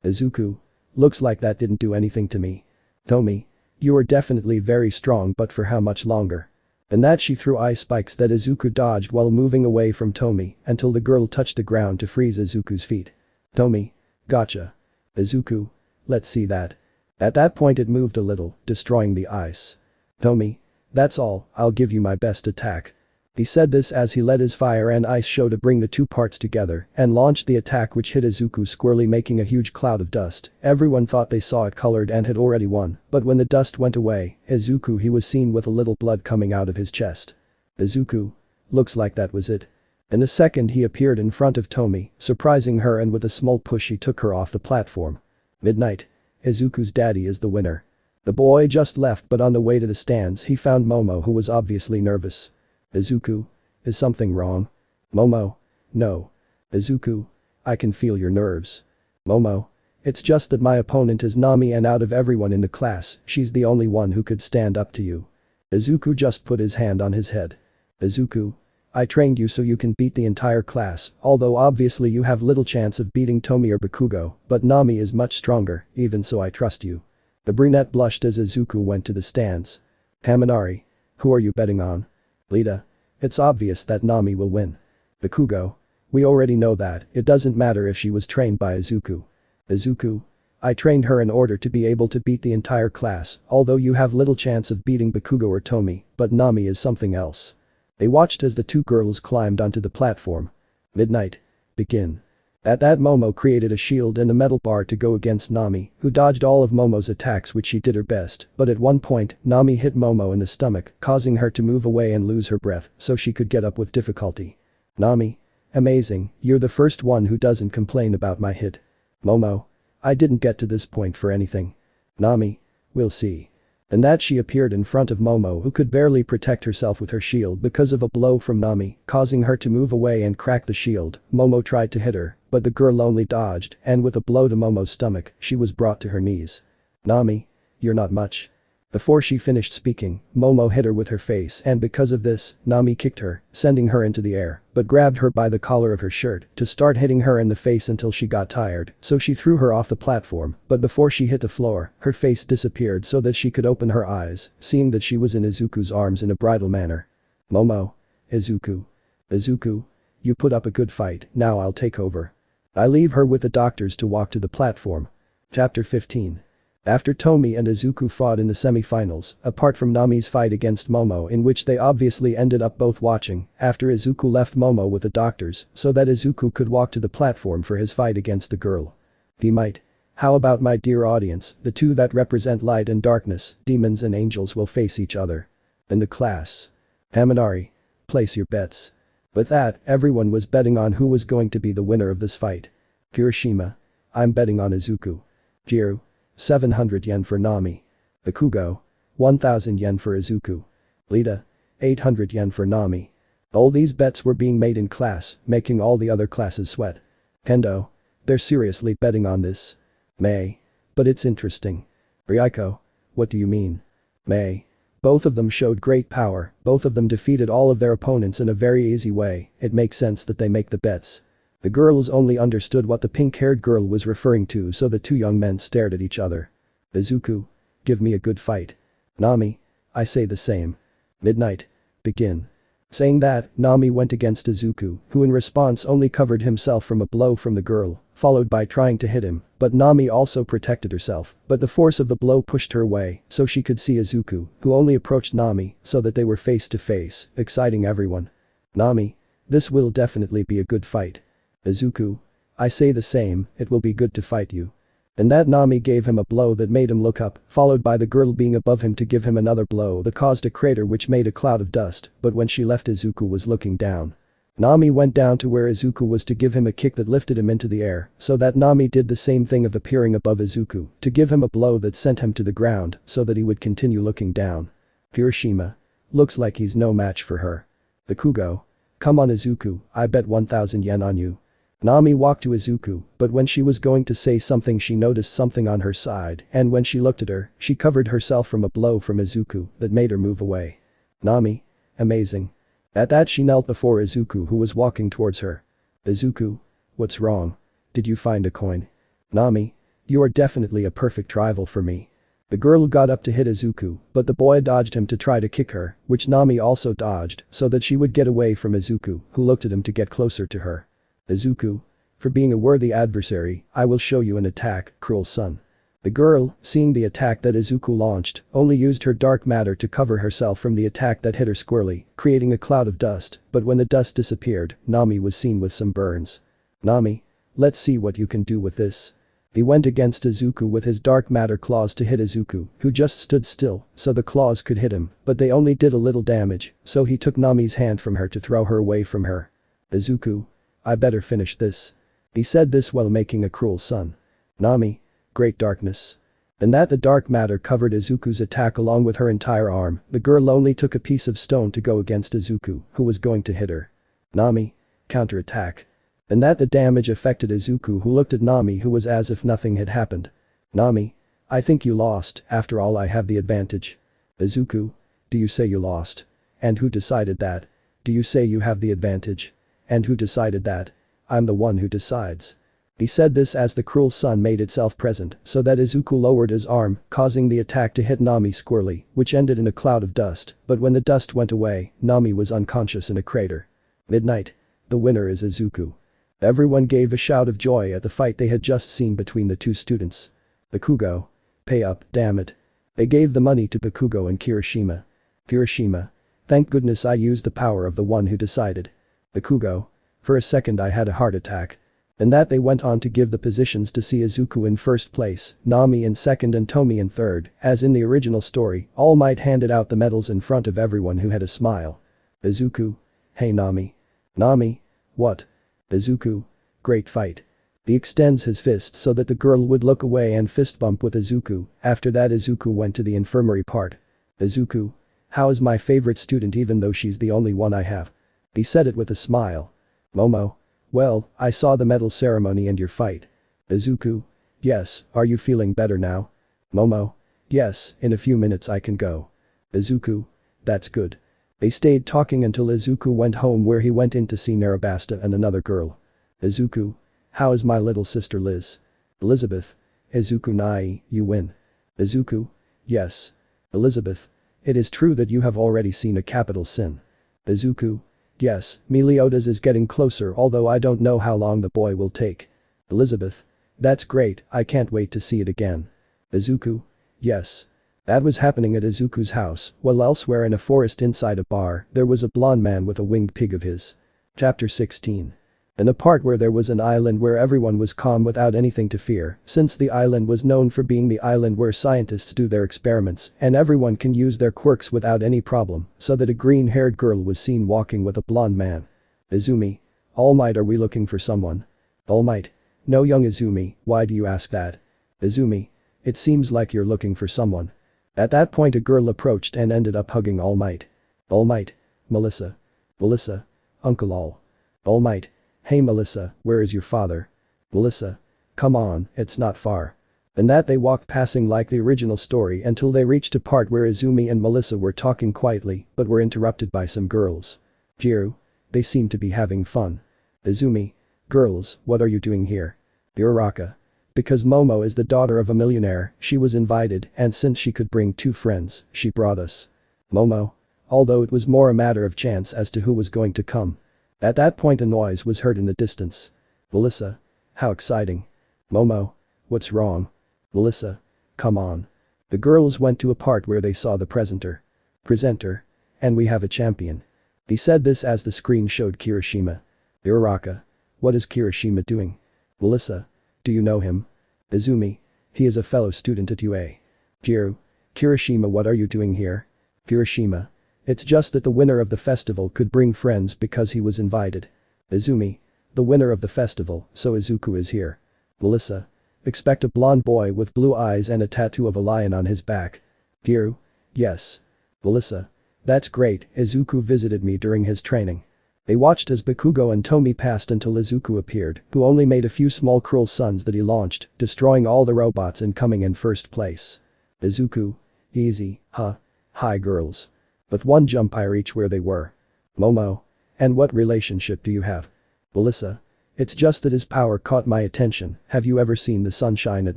Izuku. Looks like that didn't do anything to me. Tomi. You are definitely very strong but for how much longer? And that she threw ice spikes that Izuku dodged while moving away from Tomi until the girl touched the ground to freeze Izuku's feet. Tomi. Gotcha. Izuku. Let's see that. At that point it moved a little, destroying the ice. Tomi. That's all, I'll give you my best attack. He said this as he let his fire and ice show to bring the two parts together and launched the attack which hit Izuku squarely making a huge cloud of dust. Everyone thought they saw it colored and had already won, but when the dust went away, Izuku he was seen with a little blood coming out of his chest. Izuku. Looks like that was it. In a second he appeared in front of Tomi, surprising her and with a small push he took her off the platform. Midnight. Izuku's daddy is the winner. The boy just left but on the way to the stands he found Momo who was obviously nervous. Izuku. Is something wrong? Momo. No. Izuku. I can feel your nerves. Momo. It's just that my opponent is Nami and out of everyone in the class, she's the only one who could stand up to you. Izuku just put his hand on his head. Izuku. I trained you so you can beat the entire class, although obviously you have little chance of beating Tomi or Bakugo, but Nami is much stronger, even so I trust you. The brunette blushed as Izuku went to the stands. Haminari. Who are you betting on? Lita. It's obvious that Nami will win. Bakugo. We already know that, it doesn't matter if she was trained by Izuku. Izuku. I trained her in order to be able to beat the entire class, although you have little chance of beating Bakugo or Tomi, but Nami is something else. They watched as the two girls climbed onto the platform. Midnight. Begin. At that Momo created a shield and a metal bar to go against Nami, who dodged all of Momo's attacks which she did her best, but at one point, Nami hit Momo in the stomach, causing her to move away and lose her breath, so she could get up with difficulty. Nami. Amazing, you're the first one who doesn't complain about my hit. Momo. I didn't get to this point for anything. Nami. We'll see. And that she appeared in front of Momo who could barely protect herself with her shield because of a blow from Nami, causing her to move away and crack the shield. Momo tried to hit her, but the girl only dodged, and with a blow to Momo's stomach, she was brought to her knees. Nami. You're not much. Before she finished speaking, Momo hit her with her face and because of this, Nami kicked her, sending her into the air, but grabbed her by the collar of her shirt to start hitting her in the face until she got tired, so she threw her off the platform, but before she hit the floor, her face disappeared so that she could open her eyes, seeing that she was in Izuku's arms in a bridal manner. Momo. Izuku. Izuku. You put up a good fight, now I'll take over. I leave her with the doctors to walk to the platform. Chapter 15. After Tomi and Izuku fought in the semifinals, apart from Nami's fight against Momo in which they obviously ended up both watching, after Izuku left Momo with the doctors so that Izuku could walk to the platform for his fight against the girl. He might. How about my dear audience, the two that represent light and darkness, demons and angels will face each other. In the class. Haminari. Place your bets. With that, everyone was betting on who was going to be the winner of this fight. Kirishima. I'm betting on Izuku. Jiru. 700 yen for Nami. Bakugo. 1000 yen for Izuku. Lita. 800 yen for Nami. All these bets were being made in class, making all the other classes sweat. Kendo. They're seriously betting on this. May. But it's interesting. Ryuko. What do you mean? May. Both of them showed great power, both of them defeated all of their opponents in a very easy way, it makes sense that they make the bets. The girls only understood what the pink-haired girl was referring to, so the two young men stared at each other. Izuku. Give me a good fight. Nami. I say the same. Midnight. Begin. Saying that, Nami went against Izuku, who in response only covered himself from a blow from the girl, followed by trying to hit him, but Nami also protected herself, but the force of the blow pushed her away so she could see Izuku, who only approached Nami so that they were face to face, exciting everyone. Nami. This will definitely be a good fight. Izuku. I say the same, it will be good to fight you. And that Nami gave him a blow that made him look up, followed by the girl being above him to give him another blow that caused a crater which made a cloud of dust, but when she left Izuku was looking down. Nami went down to where Izuku was to give him a kick that lifted him into the air, so that Nami did the same thing of appearing above Izuku to give him a blow that sent him to the ground so that he would continue looking down. Kirishima. Looks like he's no match for her. Bakugo. Come on Izuku, I bet 1000 yen on you. Nami walked to Izuku, but when she was going to say something she noticed something on her side, and when she looked at her, she covered herself from a blow from Izuku that made her move away. Nami. Amazing. At that she knelt before Izuku who was walking towards her. Izuku. What's wrong? Did you find a coin? Nami. You are definitely a perfect rival for me. The girl got up to hit Izuku, but the boy dodged him to try to kick her, which Nami also dodged so that she would get away from Izuku, who looked at him to get closer to her. Izuku. For being a worthy adversary, I will show you an attack, cruel son. The girl, seeing the attack that Izuku launched, only used her dark matter to cover herself from the attack that hit her squarely, creating a cloud of dust, but when the dust disappeared, Nami was seen with some burns. Nami. Let's see what you can do with this. He went against Izuku with his dark matter claws to hit Izuku, who just stood still, so the claws could hit him, but they only did a little damage, so he took Nami's hand from her to throw her away from her. Izuku. I better finish this. He said this while making a cruel son. Nami. Great darkness. And that the dark matter covered Izuku's attack along with her entire arm, the girl only took a piece of stone to go against Izuku, who was going to hit her. Nami. Counterattack. And that the damage affected Izuku who looked at Nami who was as if nothing had happened. Nami. I think you lost, after all I have the advantage. Izuku. Do you say you lost? And who decided that? Do you say you have the advantage? And who decided that? I'm the one who decides. He said this as the cruel sun made itself present so that Izuku lowered his arm, causing the attack to hit Nami squarely, which ended in a cloud of dust, but when the dust went away, Nami was unconscious in a crater. Midnight. The winner is Izuku. Everyone gave a shout of joy at the fight they had just seen between the two students. Bakugo. Pay up, damn it. They gave the money to Bakugo and Kirishima. Kirishima. Thank goodness I used the power of the one who decided. Bakugo. For a second I had a heart attack. And that they went on to give the positions to see Izuku in first place, Nami in second and Tomi in third, as in the original story, All Might handed out the medals in front of everyone who had a smile. Izuku. Hey Nami. Nami. What? Izuku. Great fight. He extends his fist so that the girl would look away and fist bump with Izuku, after that Izuku went to the infirmary part. Izuku. How is my favorite student even though she's the only one I have? He said it with a smile. Momo. Well, I saw the medal ceremony and your fight. Izuku. Yes, are you feeling better now? Momo. Yes, in a few minutes I can go. Izuku. That's good. They stayed talking until Izuku went home where he went in to see Narabasta and another girl. Izuku. How is my little sister Liz? Elizabeth. Izuku Nai, you win. Izuku. Yes. Elizabeth. It is true that you have already seen a capital sin. Izuku. Yes, Meliodas is getting closer although I don't know how long the boy will take. Elizabeth. That's great, I can't wait to see it again. Izuku? Yes. That was happening at Izuku's house, while elsewhere in a forest inside a bar, there was a blonde man with a winged pig of his. Chapter 16. In a part where there was an island where everyone was calm without anything to fear, since the island was known for being the island where scientists do their experiments and everyone can use their quirks without any problem, so that a green-haired girl was seen walking with a blonde man. Izumi. All Might, are we looking for someone? All Might. No, young Izumi, why do you ask that? Izumi. It seems like you're looking for someone. At that point a girl approached and ended up hugging All Might. All Might. Melissa. Melissa. Uncle All. All Might. Hey Melissa, where is your father? Melissa. Come on, it's not far. And that they walked passing like the original story until they reached a part where Izumi and Melissa were talking quietly but were interrupted by some girls. Jiru. They seem to be having fun. Izumi. Girls, what are you doing here? Uraraka. Because Momo is the daughter of a millionaire, she was invited and since she could bring 2 friends, she brought us. Momo. Although it was more a matter of chance as to who was going to come. At that point a noise was heard in the distance. Melissa. How exciting. Momo. What's wrong? Melissa. Come on. The girls went to a part where they saw the presenter. Presenter. And we have a champion. He said this as the screen showed Kirishima. Uraraka. What is Kirishima doing? Melissa. Do you know him? Izumi. He is a fellow student at UA. Jiru. Kirishima, what are you doing here? Kirishima. It's just that the winner of the festival could bring friends because he was invited. Izumi. The winner of the festival, so Izuku is here. Melissa. Expect a blonde boy with blue eyes and a tattoo of a lion on his back. Jiru. Yes. Melissa. That's great, Izuku visited me during his training. They watched as Bakugo and Tomi passed until Izuku appeared, who only made a few small cruel suns that he launched, destroying all the robots and coming in first place. Izuku. Easy, huh? Hi girls. With one jump I reach where they were. Momo. And what relationship do you have? Melissa. It's just that his power caught my attention, have you ever seen the sunshine at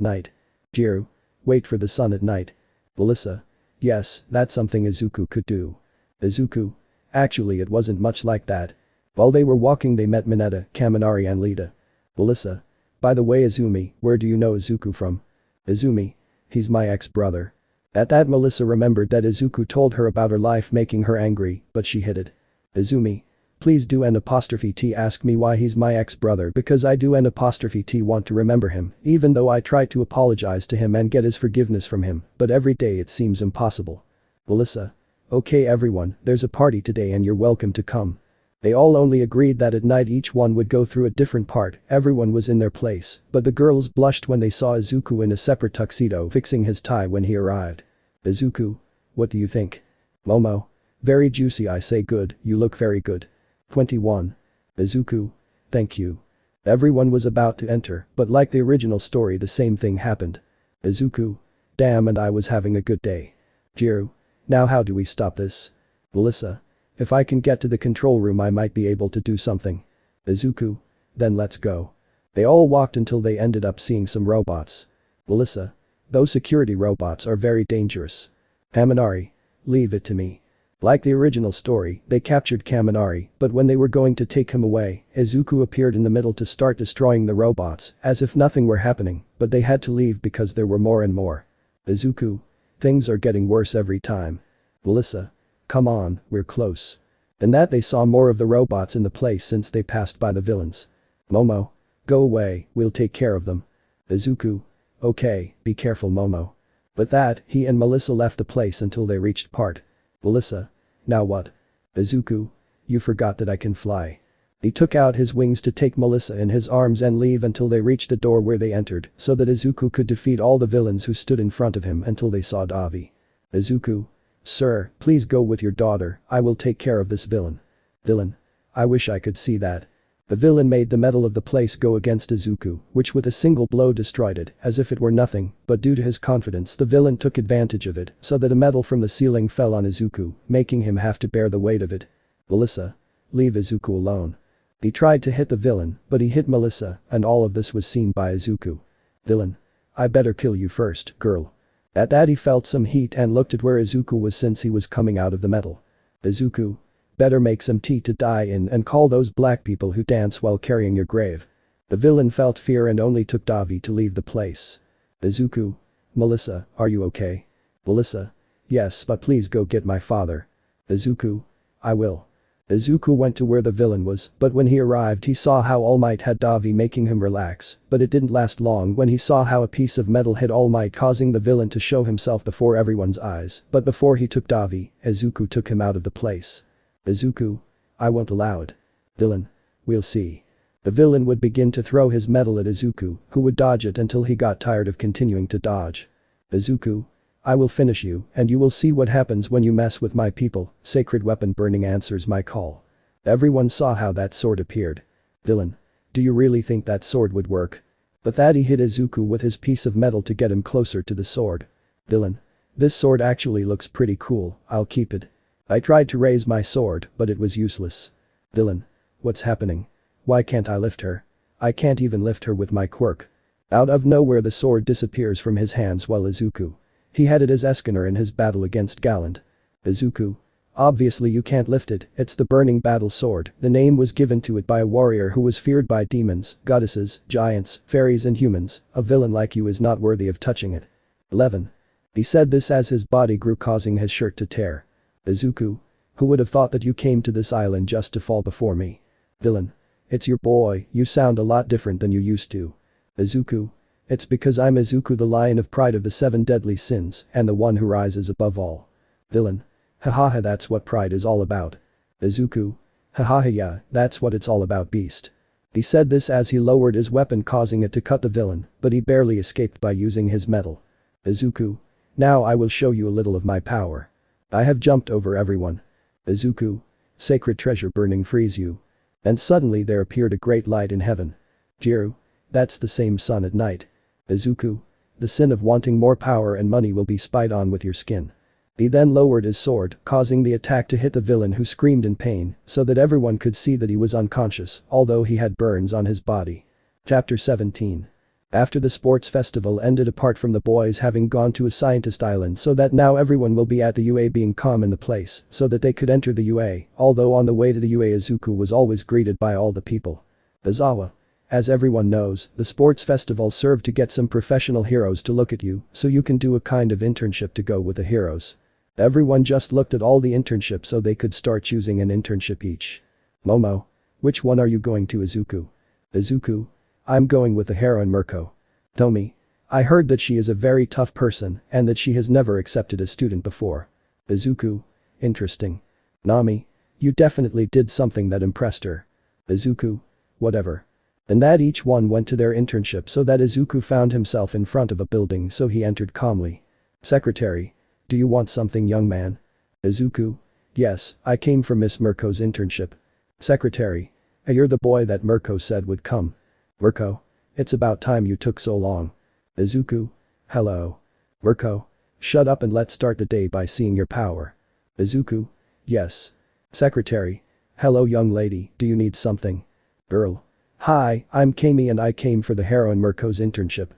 night? Jiru. Wait for the sun at night. Melissa. Yes, that's something Izuku could do. Izuku. Actually it wasn't much like that. While they were walking they met Mineta, Kaminari and Lita. Melissa. By the way Izumi, where do you know Izuku from? Izumi. He's my ex-brother. At that Melissa remembered that Izuku told her about her life making her angry, but she hid it. Izumi. Please do N''T ask me why he's my ex-brother because I do N''T want to remember him, even though I try to apologize to him and get his forgiveness from him, but every day it seems impossible. Melissa. Okay everyone, there's a party today and you're welcome to come. They all only agreed that at night each one would go through a different part, everyone was in their place, but the girls blushed when they saw Izuku in a separate tuxedo fixing his tie when he arrived. Izuku. What do you think? Momo. Very juicy I say good, you look very good. 21. Izuku. Thank you. Everyone was about to enter, but like the original story the same thing happened. Izuku. Damn and I was having a good day. Jiru. Now how do we stop this? Melissa. If I can get to the control room I might be able to do something. Izuku. Then let's go. They all walked until they ended up seeing some robots. Melissa. Those security robots are very dangerous. Kaminari. Leave it to me. Like the original story, they captured Kaminari, but when they were going to take him away, Izuku appeared in the middle to start destroying the robots, as if nothing were happening, but they had to leave because there were more and more. Izuku. Things are getting worse every time. Melissa. Come on, we're close. In that they saw more of the robots in the place since they passed by the villains. Momo. Go away, we'll take care of them. Izuku. Okay, be careful Momo. With that, he and Melissa left the place until they reached part. Melissa. Now what? Izuku. You forgot that I can fly. He took out his wings to take Melissa in his arms and leave until they reached the door where they entered, so that Izuku could defeat all the villains who stood in front of him until they saw Davi. Izuku. Sir, please go with your daughter, I will take care of this villain. Villain. I wish I could see that. The villain made the metal of the place go against Izuku, which with a single blow destroyed it, as if it were nothing, but due to his confidence the villain took advantage of it, so that a metal from the ceiling fell on Izuku, making him have to bear the weight of it. Melissa. Leave Izuku alone. He tried to hit the villain, but he hit Melissa, and all of this was seen by Izuku. Villain. I better kill you first, girl. At that he felt some heat and looked at where Izuku was since he was coming out of the metal. Izuku. Better make some tea to die in and call those black people who dance while carrying your grave. The villain felt fear and only took Davi to leave the place. Izuku. Melissa, are you okay? Melissa. Yes, but please go get my father. Izuku. I will. Izuku went to where the villain was, but when he arrived he saw how All Might had Davi making him relax, but it didn't last long when he saw how a piece of metal hit All Might causing the villain to show himself before everyone's eyes, but before he took Davi, Izuku took him out of the place. Izuku. I won't allow it. Villain. We'll see. The villain would begin to throw his metal at Izuku, who would dodge it until he got tired of continuing to dodge. Izuku. I will finish you, and you will see what happens when you mess with my people. Sacred weapon burning answers my call. Everyone saw how that sword appeared. Villain. Do you really think that sword would work? But that he hit Izuku with his piece of metal to get him closer to the sword. Villain. This sword actually looks pretty cool, I'll keep it. I tried to raise my sword, but it was useless. Villain. What's happening? Why can't I lift her? I can't even lift her with my quirk. Out of nowhere the sword disappears from his hands while Izuku. He had it as Escanor in his battle against Gallant. Izuku. Obviously you can't lift it, it's the burning battle sword, the name was given to it by a warrior who was feared by demons, goddesses, giants, fairies and humans, a villain like you is not worthy of touching it. 11. He said this as his body grew causing his shirt to tear. Izuku. Who would have thought that you came to this island just to fall before me? Villain. It's your boy, you sound a lot different than you used to. Izuku. It's because I'm Izuku, the lion of pride of the 7 deadly sins and the one who rises above all. Villain. Hahaha, that's what pride is all about. Izuku. Hahaha, yeah, that's what it's all about, beast. He said this as he lowered his weapon causing it to cut the villain, but he barely escaped by using his metal. Izuku. Now I will show you a little of my power. I have jumped over everyone. Izuku. Sacred treasure burning freeze you. And suddenly there appeared a great light in heaven. Jiru. That's the same sun at night. Izuku. The sin of wanting more power and money will be spied on with your skin. He then lowered his sword, causing the attack to hit the villain who screamed in pain, so that everyone could see that he was unconscious, although he had burns on his body. Chapter 17. After the sports festival ended, apart from the boys having gone to a scientist island so that now everyone will be at the UA being calm in the place so that they could enter the UA, although on the way to the UA Izuku was always greeted by all the people. Izawa. As everyone knows, the sports festival served to get some professional heroes to look at you, so you can do a kind of internship to go with the heroes. Everyone just looked at all the internships so they could start choosing an internship each. Momo. Which one are you going to, Izuku? Izuku. I'm going with the heroine Mirko. Tomi. I heard that she is a very tough person and that she has never accepted a student before. Izuku. Interesting. Nami. You definitely did something that impressed her. Izuku. Whatever. And that each one went to their internship so that Izuku found himself in front of a building, so he entered calmly. Secretary. Do you want something, young man? Izuku. Yes, I came for Miss Mirko's internship. Secretary. You're the boy that Mirko said would come. Mirko. It's about time you took so long. Izuku. Hello. Mirko. Shut up and let's start the day by seeing your power. Izuku. Yes. Secretary. Hello young lady, do you need something? Girl. Hi, I'm Kami and I came for the heroine Mirko's internship.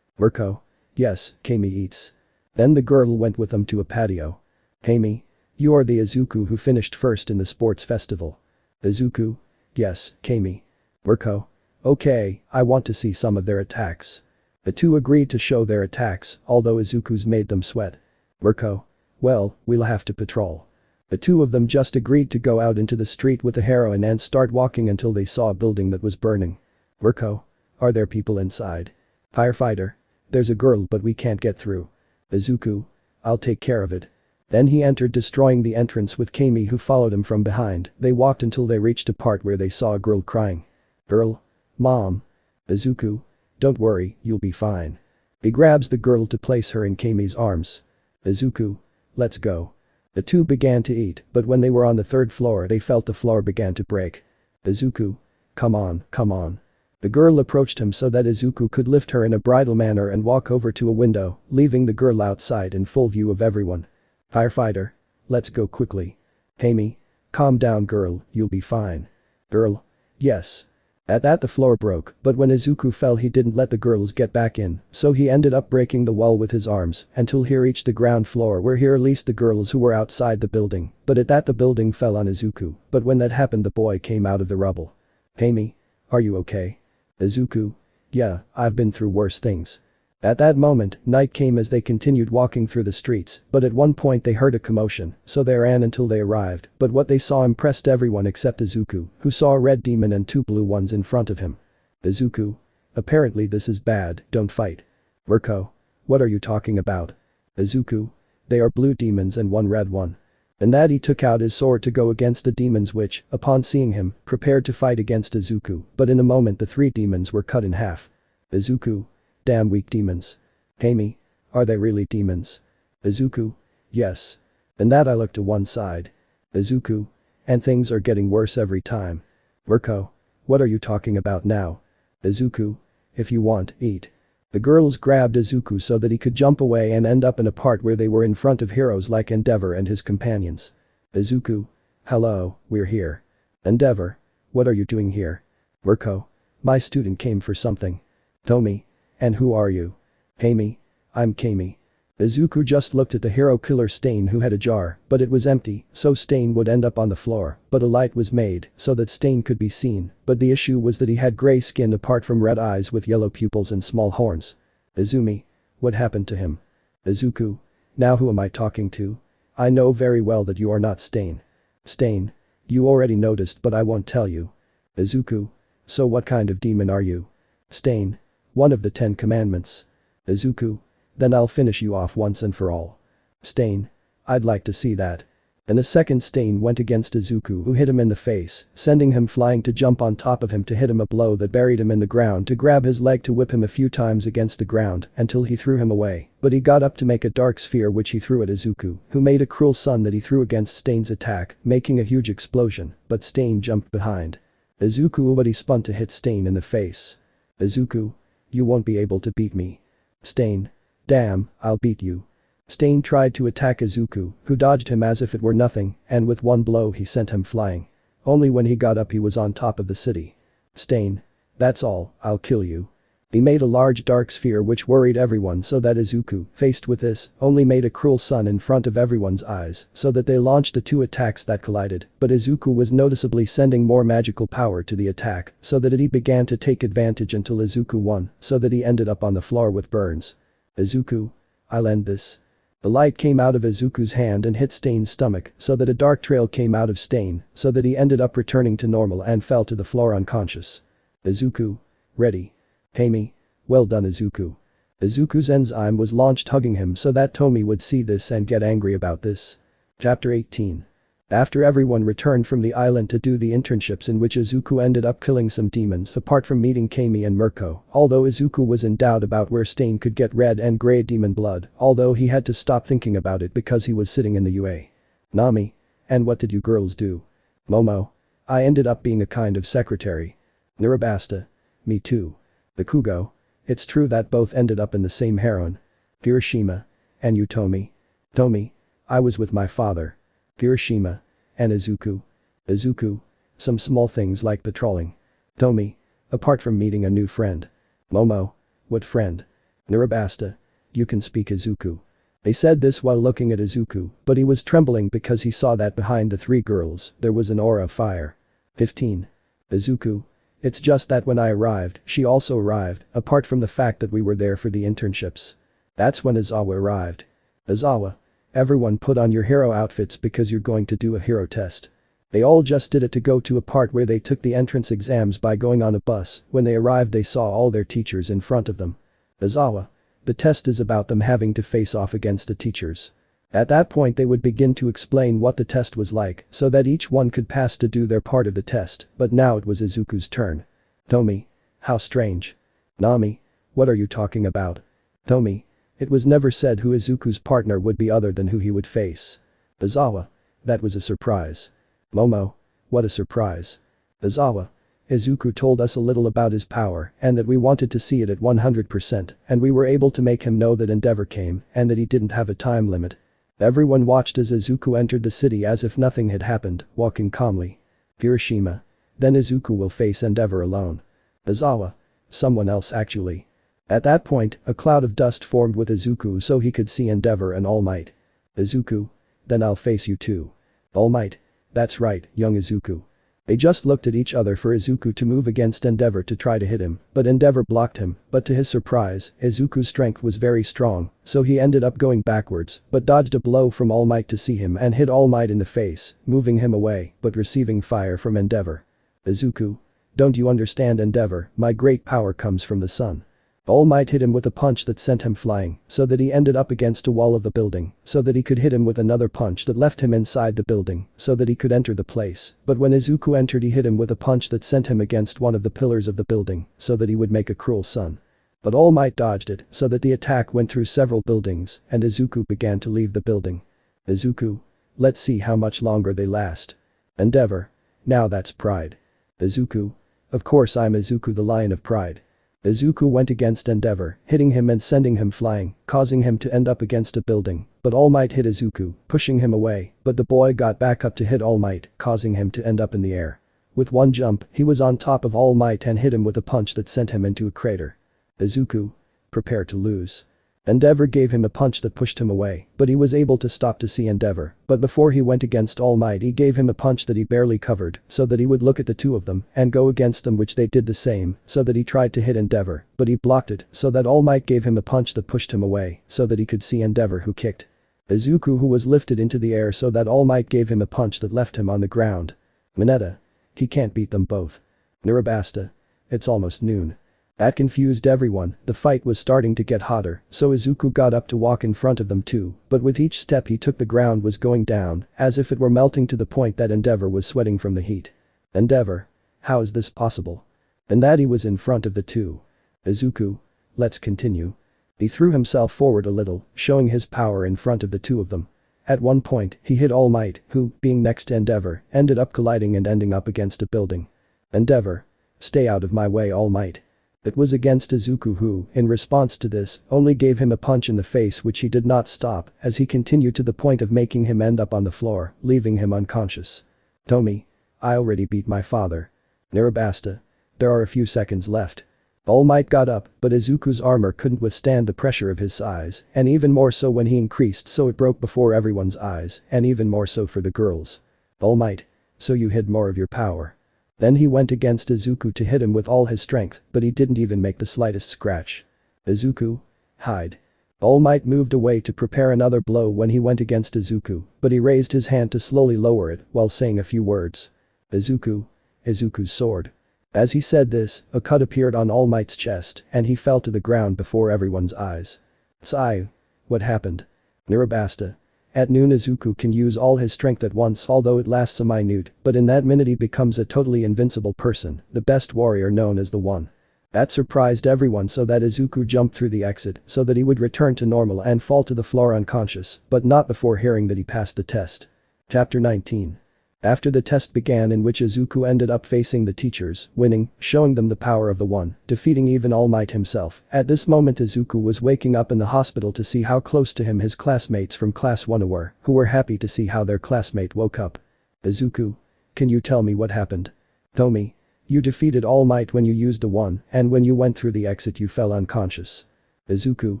Mirko. Yes, Kami eats. Then the girl went with them to a patio. Kami. You are the Izuku who finished first in the sports festival. Izuku. Yes, Kami. Mirko. Okay, I want to see some of their attacks. The two agreed to show their attacks, although Izuku's made them sweat. Mirko. Well, we'll have to patrol. The two of them just agreed to go out into the street with the heroine and start walking until they saw a building that was burning. Mirko. Are there people inside? Firefighter. There's a girl but we can't get through. Izuku. I'll take care of it. Then he entered, destroying the entrance with Kami who followed him from behind. They walked until they reached a part where they saw a girl crying. Girl. Mom. Izuku. Don't worry, you'll be fine. He grabs the girl to place her in Kami's arms. Izuku. Let's go. The two began to eat, but when they were on the 3rd floor they felt the floor began to break. Izuku. Come on, come on. The girl approached him so that Izuku could lift her in a bridal manner and walk over to a window, leaving the girl outside in full view of everyone. Firefighter. Let's go quickly. Kami. Calm down girl, you'll be fine. Girl. Yes. At that the floor broke, but when Izuku fell he didn't let the girls get back in, so he ended up breaking the wall with his arms until he reached the ground floor where he released the girls who were outside the building, but at that the building fell on Izuku, but when that happened the boy came out of the rubble. Kami. Are you okay? Izuku. Yeah, I've been through worse things. At that moment, night came as they continued walking through the streets, but at one point they heard a commotion, so they ran until they arrived, but what they saw impressed everyone except Izuku, who saw a red demon and two blue ones in front of him. Izuku. Apparently this is bad, don't fight. Mirko. What are you talking about? Izuku. They are blue demons and one red one. And that he took out his sword to go against the demons which, upon seeing him, prepared to fight against Izuku, but in a moment the three demons were cut in half. Izuku. Damn weak demons. Amy. Are they really demons? Izuku. Yes. And that I looked to one side. Izuku. And things are getting worse every time. Mirko. What are you talking about now? Izuku. If you want, eat. The girls grabbed Izuku so that he could jump away and end up in a part where they were in front of heroes like Endeavor and his companions. Izuku. Hello, we're here. Endeavor. What are you doing here? Mirko. My student came for something. Tomi. And who are you? Amy. I'm Kami. Izuku just looked at the hero killer Stain who had a jar, but it was empty, so Stain would end up on the floor, but a light was made so that Stain could be seen, but the issue was that he had gray skin apart from red eyes with yellow pupils and small horns. Izumi. What happened to him? Izuku. Now who am I talking to? I know very well that you are not Stain. Stain. You already noticed but I won't tell you. Izuku. So what kind of demon are you? Stain. One of the 10 commandments. Izuku. Then I'll finish you off once and for all. Stain. I'd like to see that. And a second Stain went against Izuku who hit him in the face, sending him flying to jump on top of him to hit him a blow that buried him in the ground to grab his leg to whip him a few times against the ground until he threw him away, but he got up to make a dark sphere which he threw at Izuku, who made a cruel sun that he threw against Stain's attack, making a huge explosion, but Stain jumped behind. Izuku but he spun to hit Stain in the face. Izuku. You won't be able to beat me. Stain. Damn, I'll beat you. Stain tried to attack Izuku, who dodged him as if it were nothing, and with one blow he sent him flying. Only when he got up he was on top of the city. Stain. That's all, I'll kill you. He made a large dark sphere which worried everyone so that Izuku, faced with this, only made a cruel sun in front of everyone's eyes so that they launched the two attacks that collided, but Izuku was noticeably sending more magical power to the attack so that he began to take advantage until Izuku won so that he ended up on the floor with burns. Izuku. I'll end this. The light came out of Izuku's hand and hit Stain's stomach so that a dark trail came out of Stain so that he ended up returning to normal and fell to the floor unconscious. Izuku. Ready. Amy. Well done Izuku. Izuku's enzyme was launched hugging him so that Tomi would see this and get angry about this. Chapter 18. After everyone returned from the island to do the internships in which Izuku ended up killing some demons apart from meeting Kami and Mirko, although Izuku was in doubt about where Stain could get red and grey demon blood, although he had to stop thinking about it because he was sitting in the UA. Nami. And what did you girls do? Momo. I ended up being a kind of secretary. Nirabasta. Me too. Bakugo. It's true that both ended up in the same harem. Kirishima. And you Tomi. Tomi. I was with my father. Kirishima. And Izuku. Izuku. Some small things like patrolling. Tomi. Apart from meeting a new friend. Momo. What friend? Nirabasta. You can speak Izuku. They said this while looking at Izuku, but he was trembling because he saw that behind the three girls, there was an aura of fire. 15. Izuku. It's just that when I arrived, she also arrived, apart from the fact that we were there for the internships. That's when Izawa arrived. Izawa. Everyone put on your hero outfits because you're going to do a hero test. They all just did it to go to a part where they took the entrance exams by going on a bus. When they arrived they saw all their teachers in front of them. Izawa. The test is about them having to face off against the teachers. At that point they would begin to explain what the test was like so that each one could pass to do their part of the test, but now it was Izuku's turn. Tomi. How strange. Nami. What are you talking about? Tomi. It was never said who Izuku's partner would be other than who he would face. Izawa. That was a surprise. Momo. What a surprise. Izawa. Izuku told us a little about his power and that we wanted to see it at 100% and we were able to make him know that Endeavor came and that he didn't have a time limit. Everyone watched as Izuku entered the city as if nothing had happened, walking calmly. Kirishima. Then Izuku will face Endeavor alone. Izawa. Someone else actually. At that point, a cloud of dust formed with Izuku so he could see Endeavor and All Might. Izuku. Then I'll face you too. All Might. That's right, young Izuku. They just looked at each other for Izuku to move against Endeavor to try to hit him, but Endeavor blocked him, but to his surprise, Izuku's strength was very strong, so he ended up going backwards, but dodged a blow from All Might to see him and hit All Might in the face, moving him away, but receiving fire from Endeavor. Izuku. Don't you understand, Endeavor, my great power comes from the sun. All Might hit him with a punch that sent him flying, so that he ended up against a wall of the building, so that he could hit him with another punch that left him inside the building, so that he could enter the place, but when Izuku entered he hit him with a punch that sent him against one of the pillars of the building, so that he would make a cruel sun. But All Might dodged it, so that the attack went through several buildings, and Izuku began to leave the building. Izuku. Let's see how much longer they last. Endeavor. Now that's pride. Izuku. Of course I'm Izuku, the Lion of Pride. Izuku went against Endeavor, hitting him and sending him flying, causing him to end up against a building, but All Might hit Izuku, pushing him away, but the boy got back up to hit All Might, causing him to end up in the air. With one jump, he was on top of All Might and hit him with a punch that sent him into a crater. Izuku. Prepare to lose. Endeavor gave him a punch that pushed him away, but he was able to stop to see Endeavor, but before he went against All Might he gave him a punch that he barely covered, so that he would look at the two of them and go against them, which they did the same, so that he tried to hit Endeavor, but he blocked it, so that All Might gave him a punch that pushed him away, so that he could see Endeavor, who kicked Izuku, who was lifted into the air, so that All Might gave him a punch that left him on the ground. Mineta. He can't beat them both. Narabasta. It's almost noon. That confused everyone, the fight was starting to get hotter, so Izuku got up to walk in front of them too, but with each step he took the ground was going down, as if it were melting to the point that Endeavor was sweating from the heat. Endeavor. How is this possible? And that he was in front of the two. Izuku. Let's continue. He threw himself forward a little, showing his power in front of the two of them. At one point, he hit All Might, who, being next to Endeavor, ended up colliding and ending up against a building. Endeavor. Stay out of my way, All Might. It was against Izuku, who, in response to this, only gave him a punch in the face, which he did not stop, as he continued to the point of making him end up on the floor, leaving him unconscious. Tomi. I already beat my father. Narabasta. There are a few seconds left. All Might got up, but Izuku's armor couldn't withstand the pressure of his size, and even more so when he increased, so it broke before everyone's eyes, and even more so for the girls. All Might. So you hid more of your power. Then he went against Izuku to hit him with all his strength, but he didn't even make the slightest scratch. Izuku. Hide. All Might moved away to prepare another blow when he went against Izuku, but he raised his hand to slowly lower it while saying a few words. Izuku. Izuku's sword. As he said this, a cut appeared on All Might's chest and he fell to the ground before everyone's eyes. Sigh. What happened? Narabasta. At noon Izuku can use all his strength at once, although it lasts a minute, but in that minute he becomes a totally invincible person, the best warrior known as the One. That surprised everyone, so that Izuku jumped through the exit so that he would return to normal and fall to the floor unconscious, but not before hearing that he passed the test. Chapter 19. After the test began, in which Izuku ended up facing the teachers, winning, showing them the power of the One, defeating even All Might himself. At this moment Izuku was waking up in the hospital to see how close to him his classmates from class 1 were, who were happy to see how their classmate woke up. Izuku. Can you tell me what happened? Tomi. You defeated All Might when you used the One, and when you went through the exit you fell unconscious. Izuku.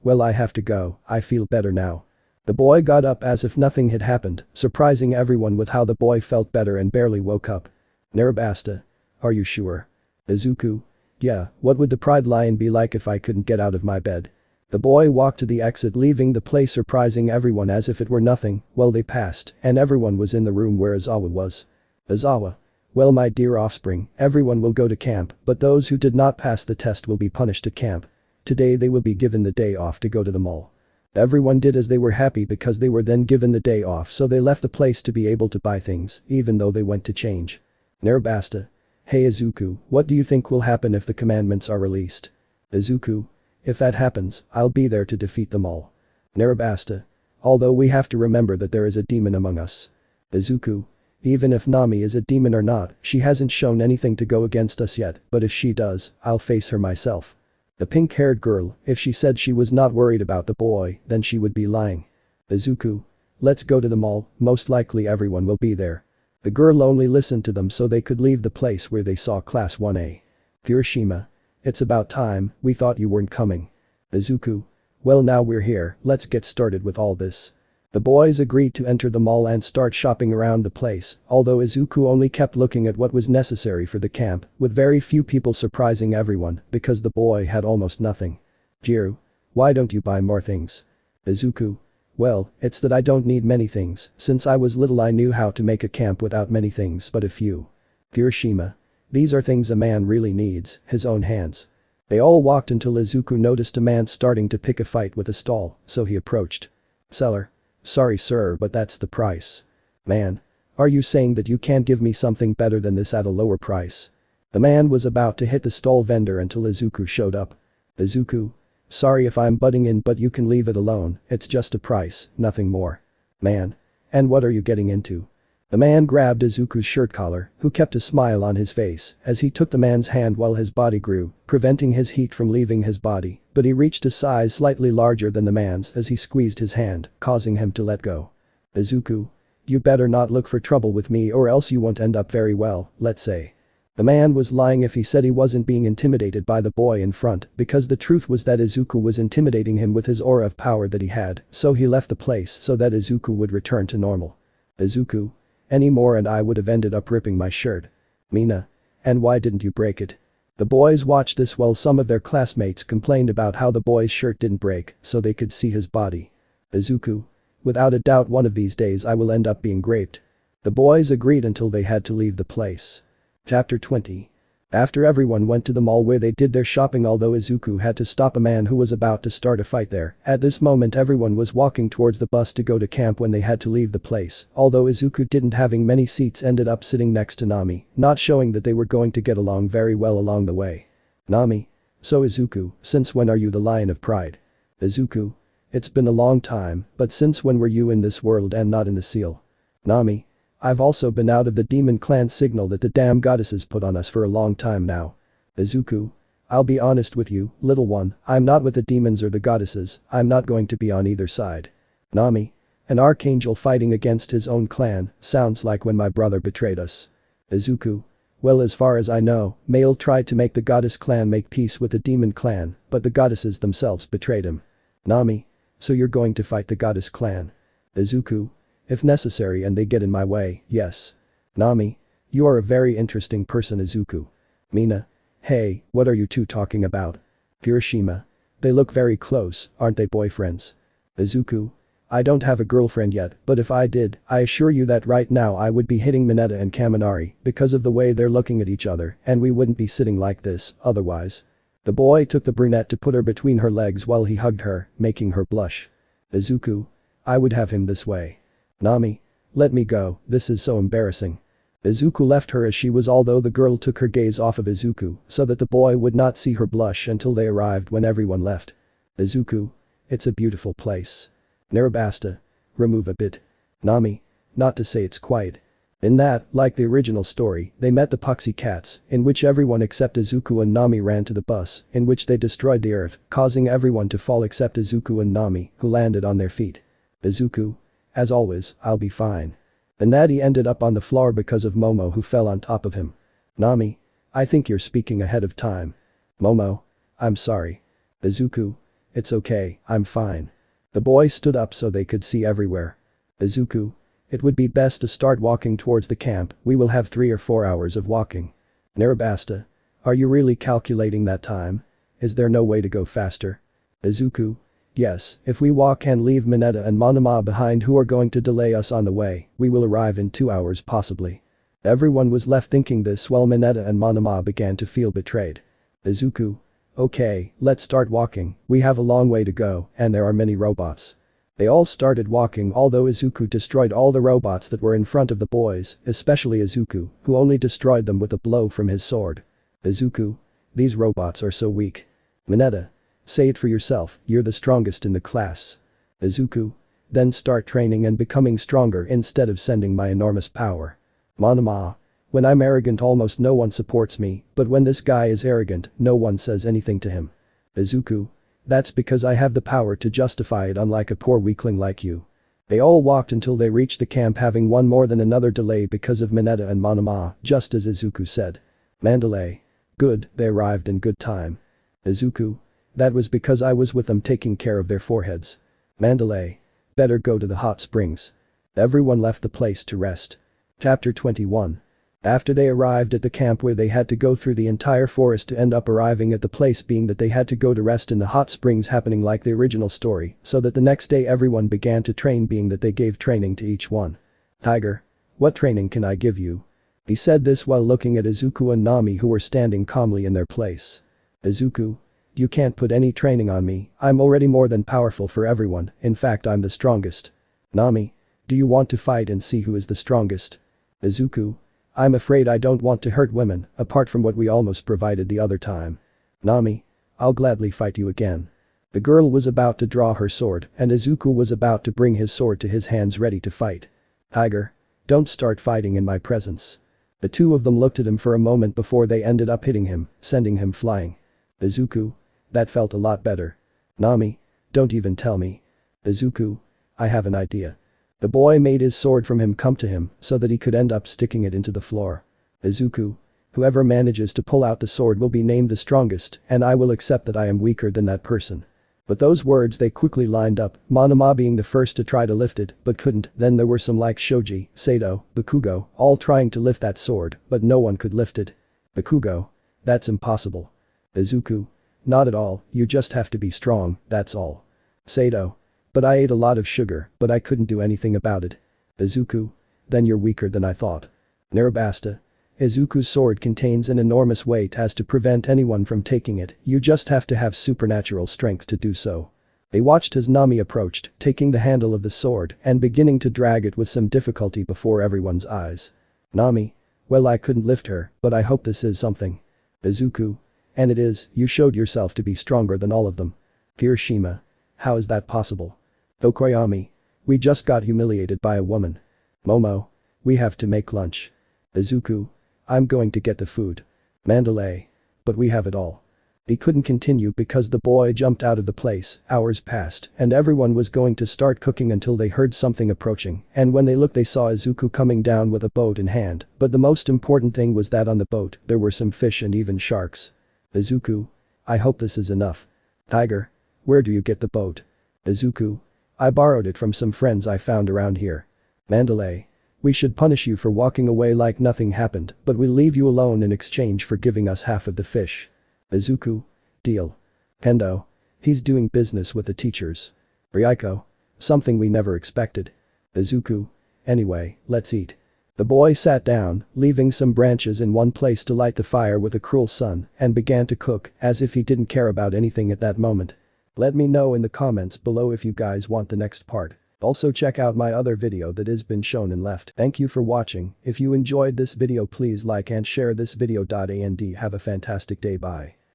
Well, I have to go, I feel better now. The boy got up as if nothing had happened, surprising everyone with how the boy felt better and barely woke up. Narabasta. Are you sure? Izuku. Yeah, what would the Pride Lion be like if I couldn't get out of my bed? The boy walked to the exit, leaving the place, surprising everyone as if it were nothing. Well, they passed, and everyone was in the room where Izawa was. Izawa. Well, my dear offspring, everyone will go to camp, but those who did not pass the test will be punished at camp. Today they will be given the day off to go to the mall. Everyone did as they were happy because they were then given the day off, so they left the place to be able to buy things, even though they went to change. Narabasta. Hey Izuku, what do you think will happen if the commandments are released? Izuku. If that happens, I'll be there to defeat them all. Narabasta. Although we have to remember that there is a demon among us. Izuku. Even if Nami is a demon or not, she hasn't shown anything to go against us yet, but if she does, I'll face her myself. The pink-haired girl, if she said she was not worried about the boy, then she would be lying. Izuku. Let's go to the mall, most likely everyone will be there. The girl only listened to them so they could leave the place where they saw class 1A. Hiroshima. It's about time, we thought you weren't coming. Izuku. Well, now we're here, let's get started with all this. The boys agreed to enter the mall and start shopping around the place, although Izuku only kept looking at what was necessary for the camp, with very few people surprising everyone because the boy had almost nothing. Jiru. Why don't you buy more things? Izuku. Well, it's that I don't need many things, since I was little I knew how to make a camp without many things but a few. Hiroshima. These are things a man really needs, his own hands. They all walked until Izuku noticed a man starting to pick a fight with a stall, so he approached. Seller. Sorry sir, but that's the price. Man. Are you saying that you can't give me something better than this at a lower price? The man was about to hit the stall vendor until Izuku showed up. Izuku. Sorry if I'm butting in, but you can leave it alone, it's just a price, nothing more. Man. And what are you getting into? The man grabbed Izuku's shirt collar, who kept a smile on his face as he took the man's hand while his body grew, preventing his heat from leaving his body, but he reached a size slightly larger than the man's as he squeezed his hand, causing him to let go. Izuku. You better not look for trouble with me or else you won't end up very well, let's say. The man was lying if he said he wasn't being intimidated by the boy in front because the truth was that Izuku was intimidating him with his aura of power that he had, so he left the place so that Izuku would return to normal. Izuku. Any more and I would have ended up ripping my shirt. Mina. And why didn't you break it? The boys watched this while some of their classmates complained about how the boy's shirt didn't break so they could see his body. Izuku. Without a doubt one of these days I will end up being raped. The boys agreed until they had to leave the place. Chapter 20. After everyone went to the mall where they did their shopping, although Izuku had to stop a man who was about to start a fight there, at this moment everyone was walking towards the bus to go to camp when they had to leave the place, although Izuku didn't having many seats ended up sitting next to Nami, not showing that they were going to get along very well along the way. Nami. So Izuku, since when are you the Lion of Pride? Izuku. It's been a long time, but since when were you in this world and not in the seal? Nami. I've also been out of the demon clan signal that the damn goddesses put on us for a long time now. Izuku. I'll be honest with you, little one, I'm not with the demons or the goddesses, I'm not going to be on either side. Nami. An archangel fighting against his own clan, sounds like when my brother betrayed us. Izuku. Well, as far as I know, Mail tried to make the goddess clan make peace with the demon clan, but the goddesses themselves betrayed him. Nami. So you're going to fight the goddess clan? Izuku. If necessary and they get in my way, yes. Nami. You are a very interesting person, Izuku. Mina. Hey, what are you two talking about? Hiroshima. They look very close, aren't they boyfriends? Izuku. I don't have a girlfriend yet, but if I did, I assure you that right now I would be hitting Mineta and Kaminari because of the way they're looking at each other and we wouldn't be sitting like this, otherwise. The boy took the brunette to put her between her legs while he hugged her, making her blush. Izuku. I would have him this way. Nami. Let me go, this is so embarrassing. Izuku left her as she was, although the girl took her gaze off of Izuku so that the boy would not see her blush until they arrived when everyone left. Izuku. It's a beautiful place. Narabasta. Remove a bit. Nami. Not to say it's quiet. In that, like the original story, they met the Poxy Cats, in which everyone except Izuku and Nami ran to the bus, in which they destroyed the earth, causing everyone to fall except Izuku and Nami, who landed on their feet. Izuku. As always, I'll be fine. The natty ended up on the floor because of Momo, who fell on top of him. Nami. I think you're speaking ahead of time. Momo. I'm sorry. Izuku. It's okay, I'm fine. The boy stood up so they could see everywhere. Izuku. It would be best to start walking towards the camp, we will have 3 or 4 hours of walking. Narabasta. Are you really calculating that time? Is there no way to go faster? Izuku. Yes, if we walk and leave Mineta and Monoma behind who are going to delay us on the way, we will arrive in 2 hours possibly. Everyone was left thinking this while Mineta and Monoma began to feel betrayed. Izuku. Okay, let's start walking, we have a long way to go and there are many robots. They all started walking, although Izuku destroyed all the robots that were in front of the boys, especially Izuku, who only destroyed them with a blow from his sword. Izuku. These robots are so weak. Mineta. Say it for yourself, you're the strongest in the class. Izuku. Then start training and becoming stronger instead of sending my enormous power. Monoma. When I'm arrogant almost no one supports me, but when this guy is arrogant, no one says anything to him. Izuku. That's because I have the power to justify it, unlike a poor weakling like you. They all walked until they reached the camp, having one more than another delay because of Mineta and Monoma, just as Izuku said. Mandalay. Good, they arrived in good time. Izuku. That was because I was with them taking care of their foreheads. Mandalay. Better go to the hot springs. Everyone left the place to rest. Chapter 21. After they arrived at the camp where they had to go through the entire forest to end up arriving at the place being that they had to go to rest in the hot springs happening like the original story, so that the next day everyone began to train being that they gave training to each one. Tiger. What training can I give you? He said this while looking at Izuku and Nami who were standing calmly in their place. Izuku. You can't put any training on me, I'm already more than powerful for everyone, in fact I'm the strongest. Nami. Do you want to fight and see who is the strongest? Izuku. I'm afraid I don't want to hurt women, apart from what we almost provided the other time. Nami. I'll gladly fight you again. The girl was about to draw her sword and Izuku was about to bring his sword to his hands ready to fight. Tiger. Don't start fighting in my presence. The two of them looked at him for a moment before they ended up hitting him, sending him flying. Izuku. That felt a lot better. Nami. Don't even tell me. Izuku. I have an idea. The boy made his sword from him come to him so that he could end up sticking it into the floor. Izuku. Whoever manages to pull out the sword will be named the strongest and I will accept that I am weaker than that person. But those words they quickly lined up, Monoma being the first to try to lift it but couldn't, then there were some like Shoji, Sato, Bakugo, all trying to lift that sword but no one could lift it. Bakugo. That's impossible. Izuku. Not at all, you just have to be strong, that's all. Sato. But I ate a lot of sugar, but I couldn't do anything about it. Izuku. Then you're weaker than I thought. Narabasta. Izuku's sword contains an enormous weight as to prevent anyone from taking it, you just have to have supernatural strength to do so. They watched as Nami approached, taking the handle of the sword and beginning to drag it with some difficulty before everyone's eyes. Nami. Well I couldn't lift her, but I hope this is something. Izuku. And it is, you showed yourself to be stronger than all of them. Kirishima. How is that possible? Okoyami. We just got humiliated by a woman. Momo. We have to make lunch. Izuku. I'm going to get the food. Mandalay. But we have it all. He couldn't continue because the boy jumped out of the place, hours passed, and everyone was going to start cooking until they heard something approaching, and when they looked they saw Izuku coming down with a boat in hand, but the most important thing was that on the boat there were some fish and even sharks. Izuku. I hope this is enough. Tiger. Where do you get the boat? Izuku. I borrowed it from some friends I found around here. Mandalay. We should punish you for walking away like nothing happened, but we'll leave you alone in exchange for giving us half of the fish. Izuku. Deal. Kendo. He's doing business with the teachers. Ryuko. Something we never expected. Izuku. Anyway, let's eat. The boy sat down, leaving some branches in one place to light the fire with a cruel sun, and began to cook, as if he didn't care about anything at that moment. Let me know in the comments below if you guys want the next part. Also check out my other video that has been shown and left. Thank you for watching. If you enjoyed this video please like and share this video. And have a fantastic day. Bye.